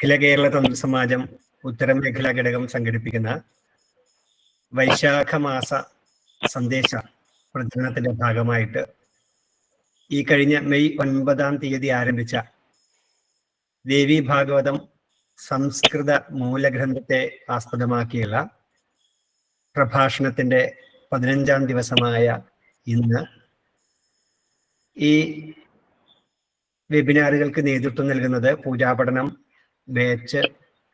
അഖില കേരള തന്ത്രി സമാജം ഉത്തരമേഖലാ ഘടകം സംഘടിപ്പിക്കുന്ന വൈശാഖ മാസ സന്ദേശ പ്രചരണത്തിന്റെ ഭാഗമായിട്ട് ഈ കഴിഞ്ഞ മെയ് 9 ആരംഭിച്ച ദേവി ഭാഗവതം സംസ്കൃത മൂലഗ്രന്ഥത്തെ ആസ്പദമാക്കിയുള്ള പ്രഭാഷണത്തിന്റെ 15ാം ദിവസമായ ഇന്ന് ഈ വെബിനാറുകൾക്ക് നേതൃത്വം നൽകുന്നത് പൂജാപഠനം ബാച്ച്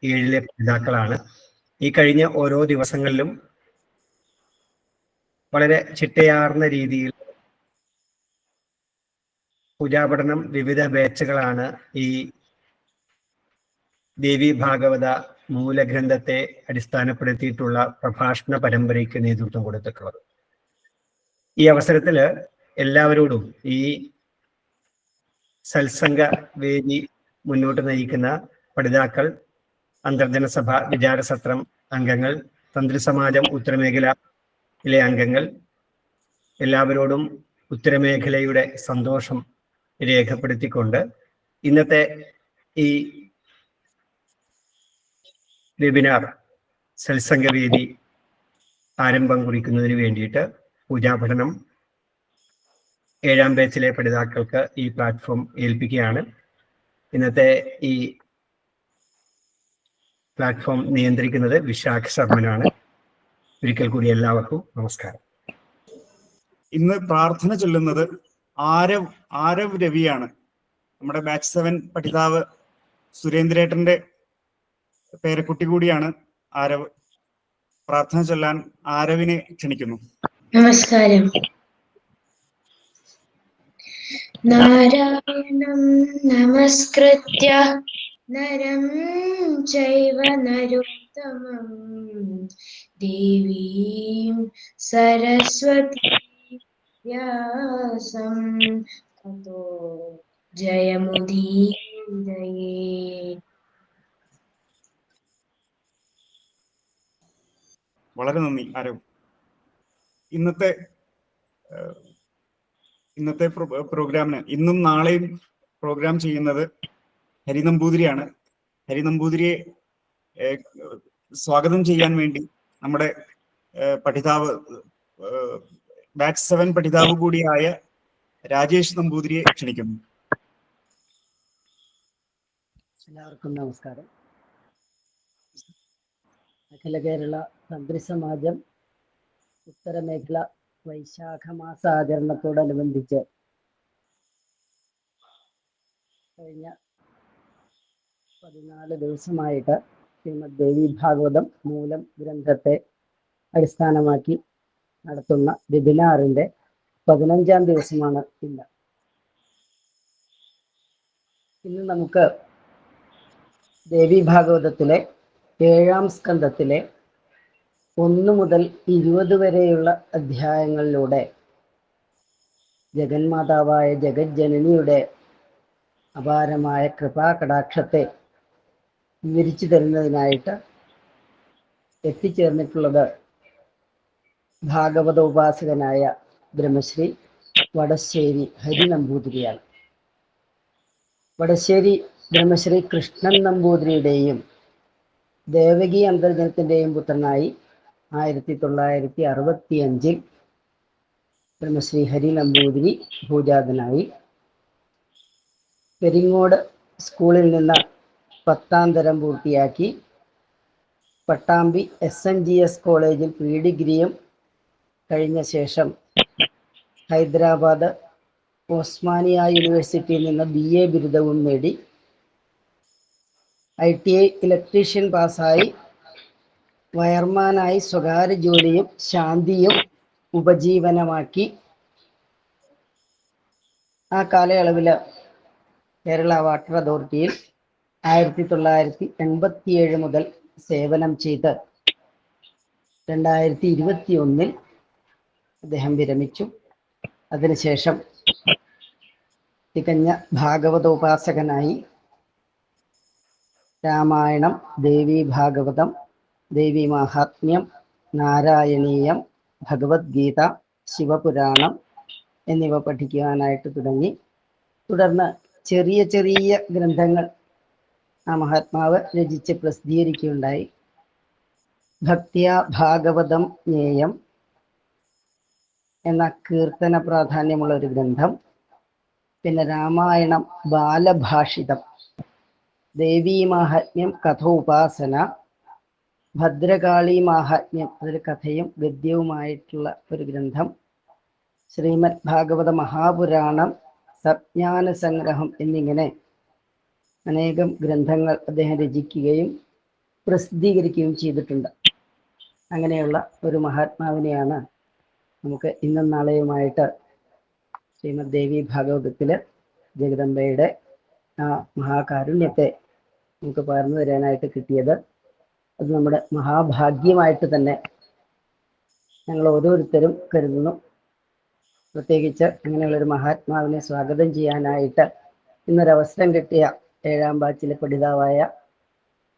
7 പഠിതാക്കളാണ്. ഈ കഴിഞ്ഞ ഓരോ ദിവസങ്ങളിലും വളരെ ചിട്ടയാർന്ന രീതിയിൽ പൂജാപഠനം വിവിധ ബാച്ചുകളാണ് ഈ ദേവി ഭാഗവത മൂലഗ്രന്ഥത്തെ അടിസ്ഥാനപ്പെടുത്തിയിട്ടുള്ള പ്രഭാഷണ പരമ്പരയ്ക്ക് നേതൃത്വം കൊടുത്തിട്ടുള്ളത്. ഈ അവസരത്തില് എല്ലാവരോടും ഈ സത്സംഗ വേദി മുന്നോട്ട് നയിക്കുന്ന പഠിതാക്കൾ, അന്തർജനസഭ വിചാരസത്രം അംഗങ്ങൾ, തന്ത്രിസമാജം ഉത്തരമേഖലയിലെ അംഗങ്ങൾ എല്ലാവരോടും ഉത്തരമേഖലയുടെ സന്തോഷം രേഖപ്പെടുത്തിക്കൊണ്ട് ഇന്നത്തെ ഈ വെബിനാർ സത്സംഗവേദി ആരംഭം കുറിക്കുന്നതിന് വേണ്ടിയിട്ട് പൂജാപഠനം 7ാം ബാച്ചിലെ പഠിതാക്കൾക്ക് ഈ പ്ലാറ്റ്ഫോം ഏൽപ്പിക്കുകയാണ്. ഇന്നത്തെ ഈ പ്ലാറ്റ്ഫോം നിയന്ത്രിക്കുന്നത് വിശാഖ് ശർമ്മനാണ്. ഒരിക്കൽ കൂടി എല്ലാവർക്കും നമസ്കാരം. ഇന്ന് പ്രാർത്ഥന ചൊല്ലുന്നത് ആരവ് രവിയാണ്. നമ്മുടെ ബാച്ച് 7 പഠിതാവ് സുരേന്ദ്രേട്ടന്റെ പേരക്കുട്ടി കൂടിയാണ് ആരവ്. പ്രാർത്ഥന ചൊല്ലാൻ ആരവിനെ ക്ഷണിക്കുന്നു. നമസ്കാരം. നാരായണം നമസ്കൃത്യ നരം ചൈവ നരോത്തമം ദേവീം സരസ്വതി വ്യാസം തതോ ജയമുദീരയേ. വളരെ നന്ദി ആരവ്. ഇന്നത്തെ പ്രോഗ്രാമിന് ഇന്നും നാളെയും പ്രോഗ്രാം ചെയ്യുന്നത് ഹരി നമ്പൂതിരിയാണ്. ഹരി നമ്പൂതിരിയെ സ്വാഗതം ചെയ്യാൻ വേണ്ടി നമ്മുടെ പഠിതാവ് ബാച്ച് 7 പഠിതാവ് കൂടിയായ രാജേഷ് നമ്പൂതിരിയെ ക്ഷണിക്കുന്നു. എല്ലാവർക്കും നമസ്കാരം. അഖില കേരള തന്ത്രി സമാജം ഉത്തരമേഖല വൈശാഖ മാസ ആചരണത്തോടനുബന്ധിച്ച് കഴിഞ്ഞ 14 ദിവസമായിട്ട് ശ്രീമദ് ദേവി ഭാഗവതം മൂലം ഗ്രന്ഥത്തെ അടിസ്ഥാനമാക്കി നടത്തുന്ന വെബിനാറിന്റെ 15ാം ദിവസമാണ് ഇന്ന്. ഇന്ന് നമുക്ക് ദേവി ഭാഗവതത്തിലെ 7ാം സ്കന്ധത്തിലെ 1 മുതൽ 20 വരെയുള്ള അധ്യായങ്ങളിലൂടെ ജഗന്മാതാവായ ജഗജ്ജനനിയുടെ അപാരമായ കൃപാകടാക്ഷത്തെ വിവരിച്ചു തരുന്നതിനായിട്ട് എത്തിച്ചേർന്നിട്ടുള്ളത് ഭാഗവതോപാസകനായ ബ്രഹ്മശ്രീ വടശ്ശേരി ഹരി നമ്പൂതിരിയാണ്. വടശ്ശേരി ബ്രഹ്മശ്രീ കൃഷ്ണൻ നമ്പൂതിരിയുടെയും ദേവകി അന്തർജനത്തിൻ്റെയും പുത്രനായി 1965 ബ്രഹ്മശ്രീ ഹരി നമ്പൂതിരി ഭൂജാതനായി. പെരിങ്ങോട് സ്കൂളിൽ നിന്ന് 10ാം തരം പൂർത്തിയാക്കി പട്ടാമ്പി SNGS കോളേജിൽ പ്രീ ഡിഗ്രിയും കഴിഞ്ഞ ശേഷം ഹൈദരാബാദ് ഓസ്മാനിയ യൂണിവേഴ്സിറ്റിയിൽ നിന്ന് BA ബിരുദവും നേടി. ITI ഇലക്ട്രീഷ്യൻ പാസ്സായി വയർമാനായി സ്വകാര്യ ജോലിയും ശാന്തിയും ഉപജീവനമാക്കി. ആ കാലയളവിൽ കേരള വാട്ടർ അതോറിറ്റിയിൽ 1987 മുതൽ സേവനം ചെയ്ത് 2021 അദ്ദേഹം വിരമിച്ചു. അതിനുശേഷം തികഞ്ഞ ഭാഗവതോപാസകനായി രാമായണം, ദേവി ഭാഗവതം, ദേവി മാഹാത്മ്യം, നാരായണീയം, ഭഗവത്ഗീത, ശിവപുരാണം എന്നിവ പഠിക്കുവാനായിട്ട് തുടങ്ങി. തുടർന്ന് ചെറിയ ചെറിയ ഗ്രന്ഥങ്ങൾ ആ മഹാത്മാവ് രചിച്ച് പ്രസിദ്ധീകരിക്കുകയുണ്ടായി. ഭക്തിയ ഭാഗവതം ജ്ഞേയം എന്ന കീർത്തന പ്രാധാന്യമുള്ള ഒരു ഗ്രന്ഥം, പിന്നെ രാമായണം ബാലഭാഷിതം, ദേവീ മാഹാത്മ്യം കഥ ഉപാസന, ഭദ്രകാളി മാഹാത്മ്യം അതൊരു കഥയും ഗദ്യവുമായിട്ടുള്ള ഒരു ഗ്രന്ഥം, ശ്രീമദ് ഭാഗവത മഹാപുരാണം, സജ്ഞാന സംഗ്രഹം എന്നിങ്ങനെ അനേകം ഗ്രന്ഥങ്ങൾ അദ്ദേഹം രചിക്കുകയും പ്രസിദ്ധീകരിക്കുകയും ചെയ്തിട്ടുണ്ട്. അങ്ങനെയുള്ള ഒരു മഹാത്മാവിനെയാണ് നമുക്ക് ഇന്നും നാളെയുമായിട്ട് ശ്രീമദ് ദേവി ഭാഗവതത്തില് ജഗദംബയുടെ ആ മഹാകാരുണ്യത്തെ നമുക്ക് പകർന്നു തരാനായിട്ട് കിട്ടിയത്. അത് നമ്മുടെ മഹാഭാഗ്യമായിട്ട് തന്നെ ഞങ്ങൾ ഓരോരുത്തരും കരുതുന്നു. പ്രത്യേകിച്ച് അങ്ങനെയുള്ളൊരു മഹാത്മാവിനെ സ്വാഗതം ചെയ്യാനായിട്ട് ഇന്നൊരവസരം കിട്ടിയ 7ാം ബാച്ചിലെ പഠിതാവായ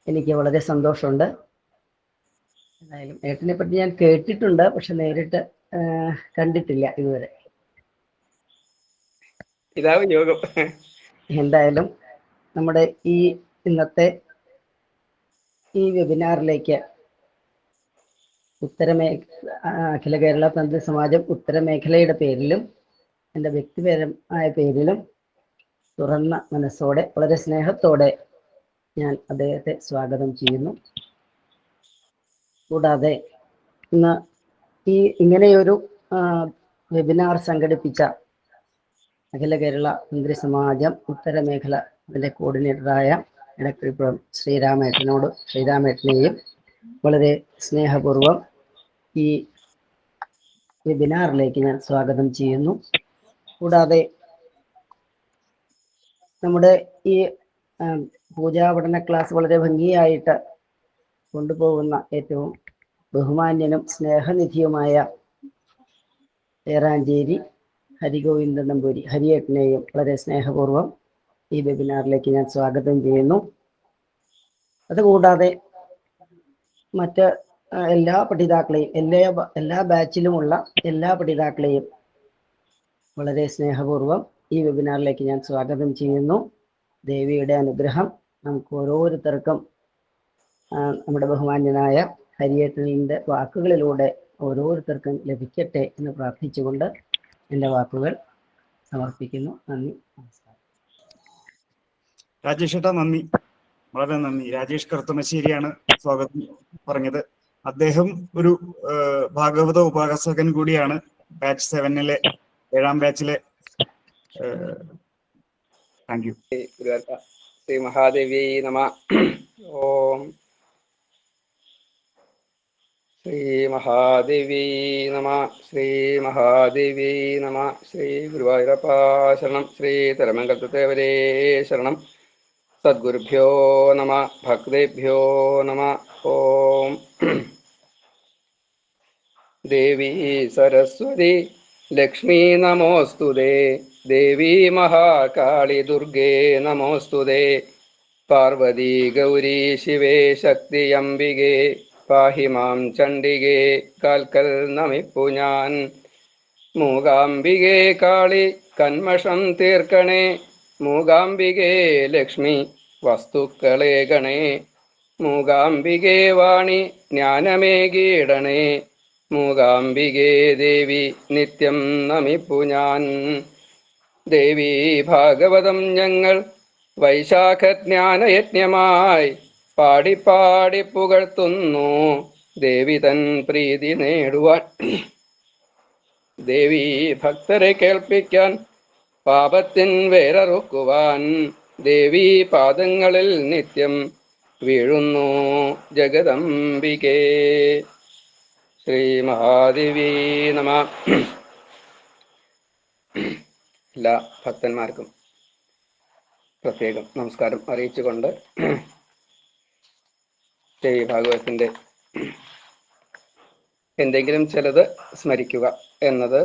എനിക്ക് വളരെ സന്തോഷമുണ്ട്. എന്തായാലും ഏട്ടനെ പറ്റി ഞാൻ കേട്ടിട്ടുണ്ട്, പക്ഷെ നേരിട്ട് കണ്ടിട്ടില്ല ഇതുവരെ. ഇതാവും യോഗം. എന്തായാലും നമ്മുടെ ഈ ഇന്നത്തെ ഈ വെബിനാറിലേക്ക് അഖില കേരള തന്ത്രി സമാജം ഉത്തരമേഖലയുടെ പേരിലും എൻ്റെ വ്യക്തിപരമായ പേരിലും തുറന്ന മനസ്സോടെ വളരെ സ്നേഹത്തോടെ ഞാൻ അദ്ദേഹത്തെ സ്വാഗതം ചെയ്യുന്നു. കൂടാതെ ഇന്ന് ഈ ഇങ്ങനെയൊരു വെബിനാർ സംഘടിപ്പിച്ച അഖില കേരള തന്ത്രി സമാജം ഉത്തരമേഖല അതിൻ്റെ കോർഡിനേറ്ററായ ഇടക്കിഴിപ്പുറം ശ്രീരാമേട്ടനെയും വളരെ സ്നേഹപൂർവം ഈ വെബിനാറിലേക്ക് ഞാൻ സ്വാഗതം ചെയ്യുന്നു. കൂടാതെ നമ്മുടെ ഈ പൂജാപഠന ക്ലാസ് വളരെ ഭംഗിയായിട്ട് കൊണ്ടുപോകുന്ന ഏറ്റവും ബഹുമാന്യനും സ്നേഹനിധിയുമായ ഏറാഞ്ചേരി ഹരിഗോവിന്ദൻ നമ്പൂരി ഹരിയേട്ടനെയും വളരെ സ്നേഹപൂർവ്വം ഈ വെബിനാറിലേക്ക് ഞാൻ സ്വാഗതം ചെയ്യുന്നു. അതുകൂടാതെ മറ്റ് എല്ലാ പഠിതാക്കളെയും എല്ലാ ബാച്ചിലുമുള്ള എല്ലാ പഠിതാക്കളെയും വളരെ സ്നേഹപൂർവ്വം ഈ വെബിനാറിലേക്ക് ഞാൻ സ്വാഗതം ചെയ്യുന്നു. ദേവിയുടെ അനുഗ്രഹം നമുക്ക് ഓരോരുത്തർക്കും നമ്മുടെ ബഹുമാന്യനായ ഹരിയേട്ടനിൻ്റെ വാക്കുകളിലൂടെ ഓരോരുത്തർക്കും ലഭിക്കട്ടെ എന്ന് പ്രാർത്ഥിച്ചുകൊണ്ട് എൻ്റെ വാക്കുകൾ സമർപ്പിക്കുന്നു. നന്ദി, നമസ്കാരം. രാജേഷ് ഏട്ടാ, നന്ദി, വളരെ നന്ദി. രാജേഷ് കറുത്തമശ്ശേരിയാണ് സ്വാഗതം പറഞ്ഞത്. അദ്ദേഹം ഒരു ഭാഗവത ഉപാസകൻ കൂടിയാണ്. ബാച്ച് 7-ലെ 7ാം ബാച്ചിലെ. Thank you. ശ്രീ മഹാദേവി നമ. ഓം ശ്രീ മഹാദേവി നമ. ശ്രീ മഹാദേവി നമ. ശ്രീ ഗുരുവായൂരപ്പ ശരണം. ശ്രീ തരമംഗലത്തേവരേ ശരണം. സദ്ഗുരുഭ്യോ നമ. ഭക്തേഭ്യോ നമ. ഓം ദേവി സരസ്വതി ലക്ഷ്മീ നമോസ്തുതേ. ദേവി മഹാകാളി ദുർഗേ നമോസ്തുതേ. പാർവതി ഗൗരി ശിവേ ശക്തി അംബികേ പാഹി മാം ചണ്ഡികേ. കാൽക്കൽ നമിപ്പു ഞാൻ. മൂകാംബികേ കാളി കന്മഷം തീർക്കണേ. മൂകാംബികേ ലക്ഷ്മി വസ്തുക്കളെ ഗണേ. മൂകാംബികേ വാണി ജ്ഞാനമേകീടണേ. മൂകാംബികേ ദേവി നിത്യം നമിപ്പു ഞാൻ. ദേവി ഭാഗവതം ഞങ്ങൾ വൈശാഖജ്ഞാനയജ്ഞമായി പാടിപ്പാടി പുകഴ്ത്തുന്നു. ദേവി തൻ പ്രീതി നേടുവാൻ, ദേവി ഭക്തരെ കേൾപ്പിക്കാൻ, പാപത്തിൻ വേരറുക്കുവാൻ ദേവി പാദങ്ങളിൽ നിത്യം വീഴുന്നു ജഗദംബികേ. ശ്രീ മഹാദേവി നമ. എല്ലാ ഭക്തന്മാർക്കും പ്രത്യേകം നമസ്കാരം അറിയിച്ചുകൊണ്ട് ദേവി ഭാഗവതത്തിന്റെ എന്തെങ്കിലും ചിലത് സ്മരിക്കുക എന്നത്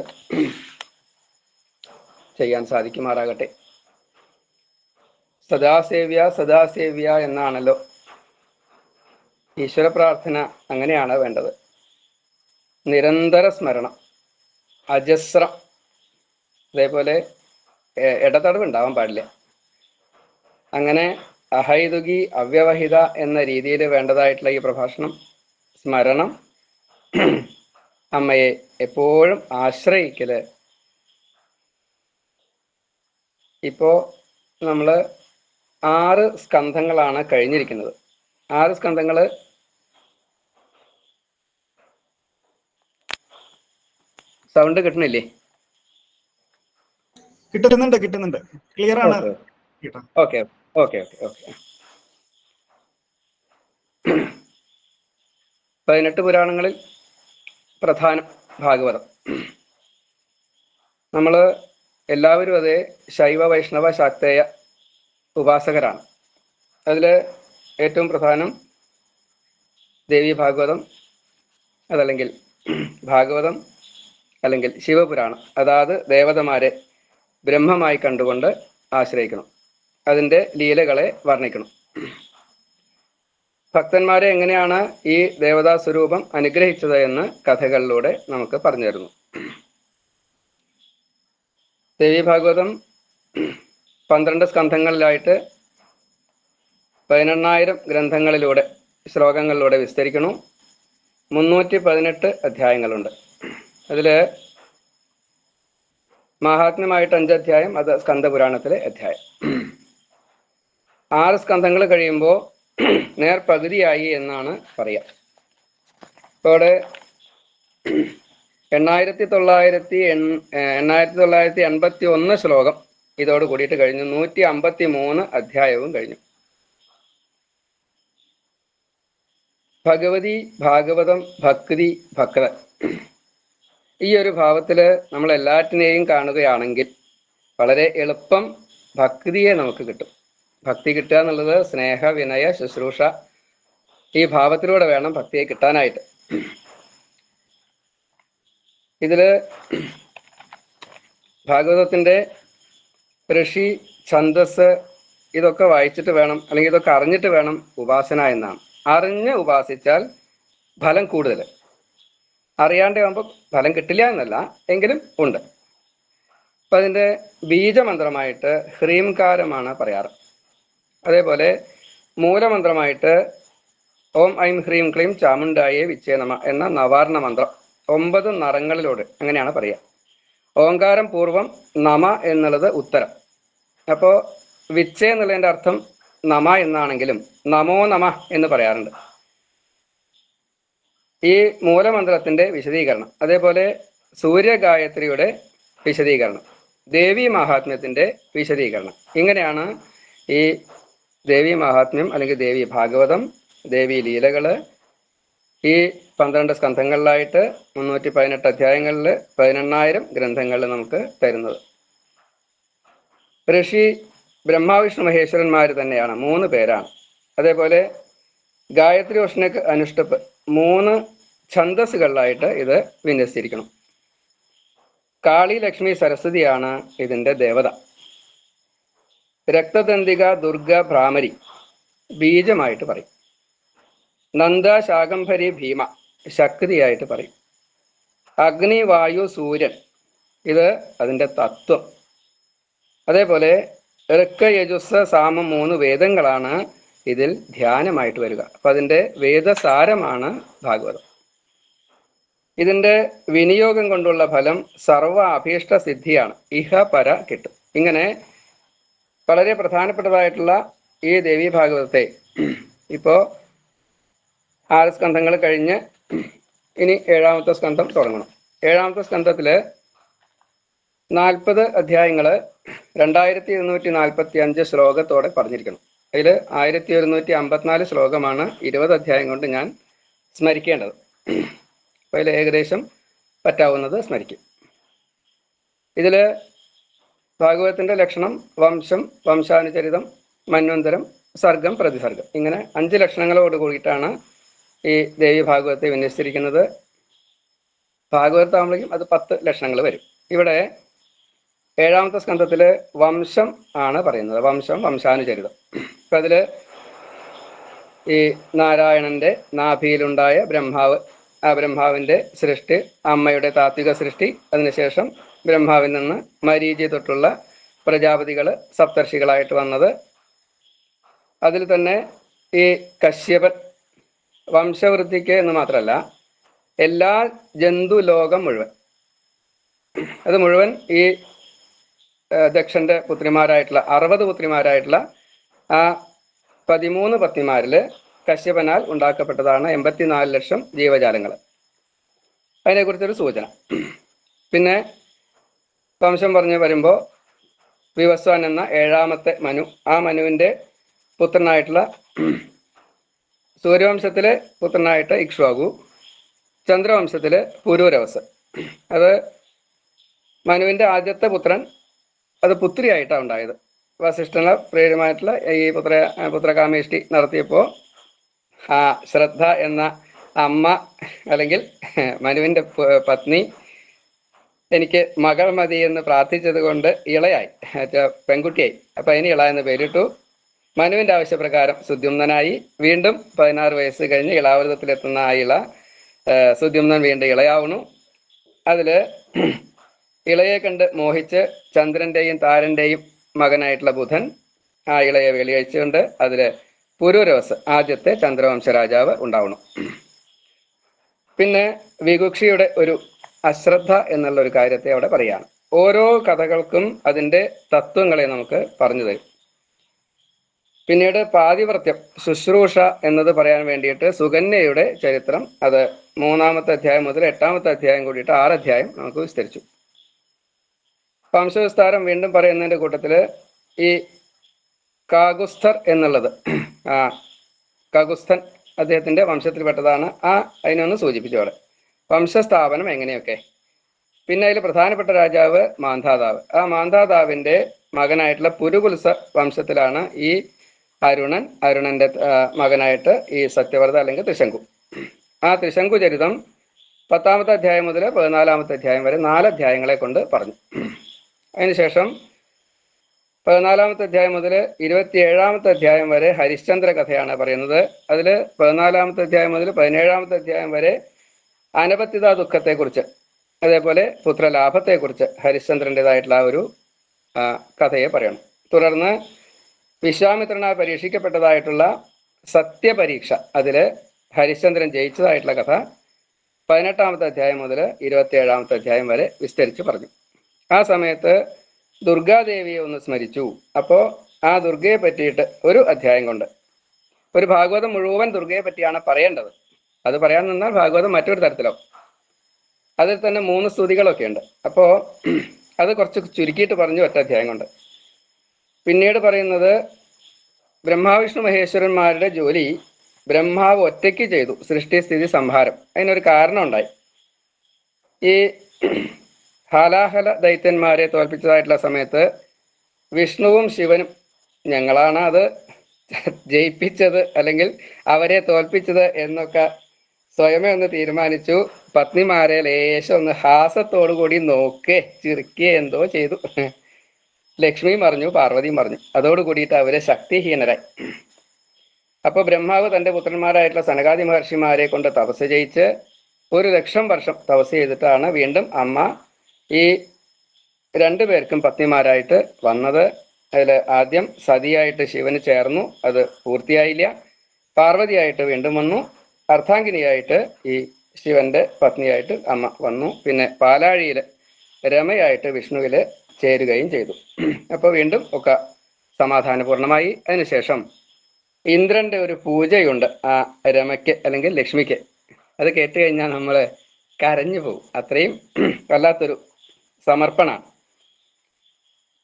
ചെയ്യാൻ സാധിക്കുമാറാകട്ടെ. സദാസേവ്യ സദാസേവ്യ എന്നാണല്ലോ ഈശ്വര പ്രാർത്ഥന. അങ്ങനെയാണ് വേണ്ടത്. നിരന്തര സ്മരണം, അജസ്രം. അതേപോലെ ഇടതടവ് ഉണ്ടാവാൻ പാടില്ല. അങ്ങനെ അഹൈതുകി അവ്യവഹിത എന്ന രീതിയിൽ വേണ്ടതായിട്ടുള്ള ഈ പ്രഭാഷണം, സ്മരണം, അമ്മയെ എപ്പോഴും ആശ്രയിക്കല്. ഇപ്പോ നമ്മൾ 6 സ്കന്ധങ്ങളാണ് കഴിഞ്ഞിരിക്കുന്നത്. 6 സ്കന്ധങ്ങൾ സൗണ്ട് കിട്ടണില്ലേ? കിട്ടുന്നുണ്ട്. ക്ലിയർ ആണ്. ഓക്കെ. 18 പുരാണങ്ങളിൽ പ്രധാനം ഭാഗവതം. നമ്മൾ എല്ലാവരും അതേ ശൈവ വൈഷ്ണവ ശാക്തേയ ഉപാസകരാണ്. അതിൽ ഏറ്റവും പ്രധാനം ദേവി ഭാഗവതം, അതല്ലെങ്കിൽ ഭാഗവതം, അല്ലെങ്കിൽ ശിവപുരാണം. അതായത് ദേവതമാരെ ബ്രഹ്മമായി കണ്ടുകൊണ്ട് ആശ്രയിക്കണം, അതിൻ്റെ ലീലകളെ വർണ്ണിക്കണം. ഭക്തന്മാരെ എങ്ങനെയാണ് ഈ ദേവതാ സ്വരൂപം അനുഗ്രഹിച്ചത് എന്ന് കഥകളിലൂടെ നമുക്ക് പറഞ്ഞു തരുന്നു. ദേവി ഭാഗവതം 12 സ്കന്ധങ്ങളിലായിട്ട് 18,000 ഗ്രന്ഥങ്ങളിലൂടെ, ശ്ലോകങ്ങളിലൂടെ വിസ്തരിക്കുന്നു. 318 അധ്യായങ്ങളുണ്ട്. അതിൽ മഹാത്മ്യമായിട്ട് 5 അധ്യായം, അത് സ്കന്ധപുരാണത്തിലെ അധ്യായം. 6 സ്കന്ധങ്ങൾ കഴിയുമ്പോൾ നേർപകുതിയായി എന്നാണ് പറയുക. ഇവിടെ 8,981 ശ്ലോകം ഇതോട് കൂടിയിട്ട് കഴിഞ്ഞു. 153 അധ്യായവും കഴിഞ്ഞു. ഭഗവതി, ഭാഗവതം, ഭക്തി, ഭക്തൻ, ഈ ഒരു ഭാവത്തിൽ നമ്മൾ എല്ലാറ്റിനെയും കാണുകയാണെങ്കിൽ വളരെ എളുപ്പം ഭക്തിയെ നമുക്ക് കിട്ടും. ഭക്തി കിട്ടുക എന്നുള്ളത് സ്നേഹ, വിനയ, ശുശ്രൂഷ, ഈ ഭാവത്തിലൂടെ വേണം ഭക്തിയെ കിട്ടാനായിട്ട്. ഇതില് ഭാഗവതത്തിന്റെ ഋഷി, ഛന്ദസ് ഇതൊക്കെ വായിച്ചിട്ട് വേണം, അല്ലെങ്കിൽ ഇതൊക്കെ അറിഞ്ഞിട്ട് വേണം ഉപാസന എന്നാണ്. അറിഞ്ഞ് ഉപാസിച്ചാൽ ഫലം കൂടുതൽ, അറിയാണ്ട് ആകുമ്പോൾ ഫലം കിട്ടില്ല എന്നല്ല, എങ്കിലും ഉണ്ട്. അപ്പം അതിൻ്റെ ബീജമന്ത്രമായിട്ട് ഹ്രീംകാരമാണ് പറയാറ്. അതേപോലെ മൂലമന്ത്രമായിട്ട് ഓം ഐം ഹ്രീം ക്ലീം ചാമുണ്ടായേ വിച്ചേ നമ എന്ന നവാർണ മന്ത്രം 9 നിറങ്ങളിലൂടെ അങ്ങനെയാണ് പറയുക. ഓങ്കാരം പൂർവം, നമ എന്നുള്ളത് ഉത്തരം. അപ്പോൾ വിച്ചേ എന്നുള്ളതിൻ്റെ അർത്ഥം നമ എന്നാണെങ്കിലും നമോ നമ എന്ന് പറയാറുണ്ട്. ഈ മൂലമന്ത്രത്തിന്റെ വിശദീകരണം, അതേപോലെ സൂര്യഗായത്രിയുടെ വിശദീകരണം, ദേവി മഹാത്മ്യത്തിന്റെ വിശദീകരണം, ഇങ്ങനെയാണ് ഈ ദേവി മഹാത്മ്യം അല്ലെങ്കിൽ ദേവി ഭാഗവതം, ദേവി ലീലകള് ഈ 12 സ്കന്ധങ്ങളിലായിട്ട് 318 അധ്യായങ്ങളിൽ 18,000 ഗ്രന്ഥങ്ങളിൽ നമുക്ക് തരുന്നത്. ഋഷി ബ്രഹ്മാവിഷ്ണു മഹേശ്വരന്മാർ തന്നെയാണ്, 3 പേരാണ്. അതേപോലെ ഗായത്രി, ഉഷ്ണക്, അനുഷ്ഠപ്പ് 3 ഛന്ദസ്സുകളിലായിട്ട് ഇത് വിന്യസിച്ചിരിക്കണം. കാളി, ലക്ഷ്മി, സരസ്വതിയാണ് ഇതിൻ്റെ ദേവത. രക്തദന്തിക, ദുർഗ, ഭ്രാമരി ബീജമായിട്ട് പറയും. നന്ദ, ശാകംഭരി, ഭീമ ശക്തിയായിട്ട് പറയും. അഗ്നി, വായു, സൂര്യൻ ഇത് അതിൻ്റെ തത്വം. അതേപോലെ ഋക്ക, യജുസ്, സാമം 3 വേദങ്ങളാണ് ഇതിൽ ധ്യാനമായിട്ട് വരിക. അപ്പം അതിൻ്റെ വേദസാരമാണ് ഭാഗവതം. ഇതിൻ്റെ വിനിയോഗം കൊണ്ടുള്ള ഫലം സർവ അഭീഷ്ട സിദ്ധിയാണ്, ഇഹ പര കിട്ടും. ഇങ്ങനെ വളരെ പ്രധാനപ്പെട്ടതായിട്ടുള്ള ഈ ദേവി ഭാഗവതത്തെ ഇപ്പോൾ 6 സ്കന്ധങ്ങൾ കഴിഞ്ഞ് ഇനി 7ാമത്തെ സ്കന്ധം തുടങ്ങണം. 7ാമത്തെ സ്കന്ധത്തിൽ 40 അധ്യായങ്ങൾ 2245 ശ്ലോകത്തോടെ പറഞ്ഞിരിക്കണം. അതിൽ 1154 ശ്ലോകമാണ് 20 അധ്യായം കൊണ്ട് ഞാൻ സ്മരിക്കേണ്ടത്. അപ്പോൾ അതിൽ ഏകദേശം പറ്റാവുന്നത് സ്മരിക്കും. ഇതിൽ ഭാഗവതത്തിൻ്റെ ലക്ഷണം വംശം, വംശാനുചരിതം, മന്വന്തരം, സർഗം, പ്രതിസർഗം, ഇങ്ങനെ 5 ലക്ഷണങ്ങളോട് കൂടിയിട്ടാണ് ഈ ദേവി ഭാഗവതത്തെ വിന്യസിച്ചിരിക്കുന്നത്. ഭാഗവതത്താകുമ്പോഴേക്കും അത് 10 ലക്ഷണങ്ങൾ വരും. ഇവിടെ 7ാമത്തെ സ്കന്ധത്തിൽ വംശം ആണ് പറയുന്നത്, വംശം, വംശാനുചരിതം. അപ്പം അതിൽ ഈ നാരായണന്റെ നാഭിയിലുണ്ടായ ബ്രഹ്മാവ്, ആ ബ്രഹ്മാവിൻ്റെ സൃഷ്ടി, അമ്മയുടെ താത്വിക സൃഷ്ടി, അതിനുശേഷം ബ്രഹ്മാവിൽ നിന്ന് മരീചി തൊട്ടുള്ള പ്രജാപതികൾ സപ്തർഷികളായിട്ട് വന്നത്, അതിൽ തന്നെ ഈ കശ്യപൻ വംശവൃദ്ധിക്ക് എന്ന് മാത്രമല്ല എല്ലാ ജന്തുലോകം മുഴുവൻ, അത് മുഴുവൻ ഈ ദക്ഷന്റെ പുത്രിമാരായിട്ടുള്ള 60 പുത്രിമാരായിട്ടുള്ള ആ 13 പത്നിമാരിൽ കശ്യപനാൽ ഉണ്ടാക്കപ്പെട്ടതാണ് 84 ലക്ഷം ജീവജാലങ്ങൾ. അതിനെക്കുറിച്ചൊരു സൂചന. പിന്നെ വംശം പറഞ്ഞു വരുമ്പോൾ വിവസ്വാൻ എന്ന 7ാമത്തെ മനു, ആ മനുവിൻ്റെ പുത്രനായിട്ടുള്ള സൂര്യവംശത്തിലെ പുത്രനായിട്ട് ഇക്ഷ്വാകു, ചന്ദ്രവംശത്തിലെ പുരൂരവസ്. അത് മനുവിൻ്റെ ആദ്യത്തെ പുത്രൻ, അത് പുത്രിയായിട്ടാണ് ഉണ്ടായത്. വസിഷ്ഠന പ്രേരമായിട്ടുള്ള ഈ പുത്രകാമേഷ്ടി നടത്തിയപ്പോൾ ആ ശ്രദ്ധ എന്ന അമ്മ അല്ലെങ്കിൽ മനുവിൻ്റെ പത്നി എനിക്ക് മകൾ മതി എന്ന് പ്രാർത്ഥിച്ചത് കൊണ്ട് ഇളയായി, പെൺകുട്ടിയായി. അപ്പം അതിന് ഇള എന്ന് പേരിട്ടു. മനുവിൻ്റെ ആവശ്യപ്രകാരം സുദ്യുമ്നനായി. വീണ്ടും 16 വയസ്സ് കഴിഞ്ഞ് ഇളാവൃതത്തിലെത്തുന്ന ആ ഇള സുദ്യുമ്നൻ വീണ്ടും ഇളയാവണു. അതിൽ ഇളയെ കണ്ട് മോഹിച്ച് ചന്ദ്രൻ്റെയും താരൻ്റെയും മകനായിട്ടുള്ള ബുധൻ ആ ഇളയെ വെളിയഴിച്ചുകൊണ്ട് അതിൽ പുരൂരവസ് ആദ്യത്തെ ചന്ദ്രവംശ രാജാവ് ഉണ്ടാവണം. പിന്നെ വികുക്ഷിയുടെ ഒരു അശ്രദ്ധ എന്നുള്ള ഒരു കാര്യത്തെ അവിടെ പറയുകയാണ്. ഓരോ കഥകൾക്കും അതിൻ്റെ തത്വങ്ങളെ നമുക്ക് പറഞ്ഞു തരും. പിന്നീട് പാതിവ്രത്യം, ശുശ്രൂഷ എന്നത് പറയാൻ വേണ്ടിയിട്ട് സുകന്യയുടെ ചരിത്രം, അത് 3-ാമത്തെ അധ്യായം മുതൽ 8-ാമത്തെ അധ്യായം കൂടിയിട്ട് 6 അധ്യായം നമുക്ക് വിസ്തരിച്ചു. വംശവിസ്താരം വീണ്ടും പറയുന്നതിൻ്റെ കൂട്ടത്തിൽ ഈ കാകുസ്ഥർ എന്നുള്ളത്, കാകുസ്ഥൻ അദ്ദേഹത്തിൻ്റെ വംശത്തിൽപ്പെട്ടതാണ്. അതിനൊന്ന് സൂചിപ്പിച്ചു അവിടെ വംശസ്ഥാപനം എങ്ങനെയൊക്കെ. പിന്നെ അതിൽ പ്രധാനപ്പെട്ട രാജാവ് മാന്ധാതാവ്. ആ മാന്ധാതാവിൻ്റെ മകനായിട്ടുള്ള പുരുകുൽസ വംശത്തിലാണ് ഈ അരുണൻ്റെ മകനായിട്ട് ഈ സത്യവ്രത അല്ലെങ്കിൽ ത്രിശങ്കു. ആ ത്രിശങ്കു ചരിതം 10-ാമത്തെ അധ്യായം മുതൽ 14-ാമത്തെ അധ്യായം വരെ 4 അധ്യായങ്ങളെ കൊണ്ട് പറഞ്ഞു. അതിനുശേഷം 14-ാമത്തെ അധ്യായം മുതൽ 27-ാമത്തെ അധ്യായം വരെ ഹരിശ്ചന്ദ്ര കഥയാണ് പറയുന്നത്. അതിൽ 14-ാമത്തെ അധ്യായം മുതൽ 17-ാമത്തെ അധ്യായം വരെ അനപത്യത ദുഃഖത്തെക്കുറിച്ച്, അതേപോലെ പുത്രലാഭത്തെക്കുറിച്ച് ഹരിശ്ചന്ദ്രൻ്റെതായിട്ടുള്ള ഒരു കഥയെ പറയണം. തുടർന്ന് വിശ്വാമിത്രനാൽ പരീക്ഷിക്കപ്പെട്ടതായിട്ടുള്ള സത്യപരീക്ഷ, അതിൽ ഹരിശ്ചന്ദ്രൻ ജയിച്ചതായിട്ടുള്ള കഥ 18-ാമത്തെ അധ്യായം മുതൽ 27-ാമത്തെ അധ്യായം വരെ വിസ്തരിച്ച് പറഞ്ഞു. ആ സമയത്ത് ദുർഗാദേവിയെ ഒന്ന് സ്മരിച്ചു. അപ്പോൾ ആ ദുർഗയെ പറ്റിയിട്ട് ഒരു അധ്യായം കൊണ്ട്, ഒരു ഭാഗവതം മുഴുവൻ ദുർഗയെ പറ്റിയാണ് പറയേണ്ടത്. അത് പറയാൻ നിന്നാൽ ഭാഗവതം മറ്റൊരു തരത്തിലോ. അതിൽ തന്നെ 3 സ്തുതികളൊക്കെ ഉണ്ട്. അപ്പോൾ അത് കുറച്ച് ചുരുക്കിയിട്ട് പറഞ്ഞു ഒറ്റ അധ്യായം കൊണ്ട്. പിന്നീട് പറയുന്നത് ബ്രഹ്മാവിഷ്ണു മഹേശ്വരന്മാരുടെ ജോലി ബ്രഹ്മാവ് ഒറ്റയ്ക്ക് ചെയ്തു, സൃഷ്ടി സ്ഥിതി സംഹാരം. അതിനൊരു കാരണം ഉണ്ടായി. ഈ ഹാലാഹല ദൈത്യന്മാരെ തോൽപ്പിച്ചതായിട്ടുള്ള സമയത്ത് വിഷ്ണുവും ശിവനും ഞങ്ങളാണ് അത് ജയിപ്പിച്ചത് അല്ലെങ്കിൽ അവരെ തോൽപ്പിച്ചത് എന്നൊക്കെ സ്വയമേ ഒന്ന് തീരുമാനിച്ചു. പത്നിമാരെ ലേശം ഒന്ന് ഹാസത്തോടു കൂടി നോക്കേ ചിരിക്കേ എന്തോ ചെയ്തു. ലക്ഷ്മിയും പറഞ്ഞു, പാർവതിയും പറഞ്ഞു. അതോട് കൂടിയിട്ട് അവരെ ശക്തിഹീനരായി. അപ്പോൾ ബ്രഹ്മാവ് തൻ്റെ പുത്രന്മാരായിട്ടുള്ള സനകാദി മഹർഷിമാരെ കൊണ്ട് തപസ് ചെയ്യിച്ച് 1,00,000 വർഷം തപസ് ചെയ്തിട്ടാണ് വീണ്ടും അമ്മ ഈ 2 പേർക്കും പത്നിമാരായിട്ട് വന്നത്. അതിൽ ആദ്യം സതിയായിട്ട് ശിവന് ചേർന്നു, അത് പൂർത്തിയായില്ല. പാർവതിയായിട്ട് വീണ്ടും വന്നു. അർദ്ധാംഗിനിയായിട്ട് ഈ ശിവന്റെ പത്നിയായിട്ട് അമ്മ വന്നു. പിന്നെ പാലാഴിയിൽ രമയായിട്ട് വിഷ്ണുവിൽ ചേരുകയും ചെയ്തു. അപ്പോൾ വീണ്ടും ഒക്കെ സമാധാനപൂർണമായി. അതിനുശേഷം ഇന്ദ്രന്റെ ഒരു പൂജയുണ്ട് ആ രമയ്ക്ക് അല്ലെങ്കിൽ ലക്ഷ്മിക്ക്. അത് കേട്ട് കഴിഞ്ഞാൽ നമ്മൾ കരഞ്ഞു പോകും, അത്രയും വല്ലാത്തൊരു സമർപ്പണമാണ്.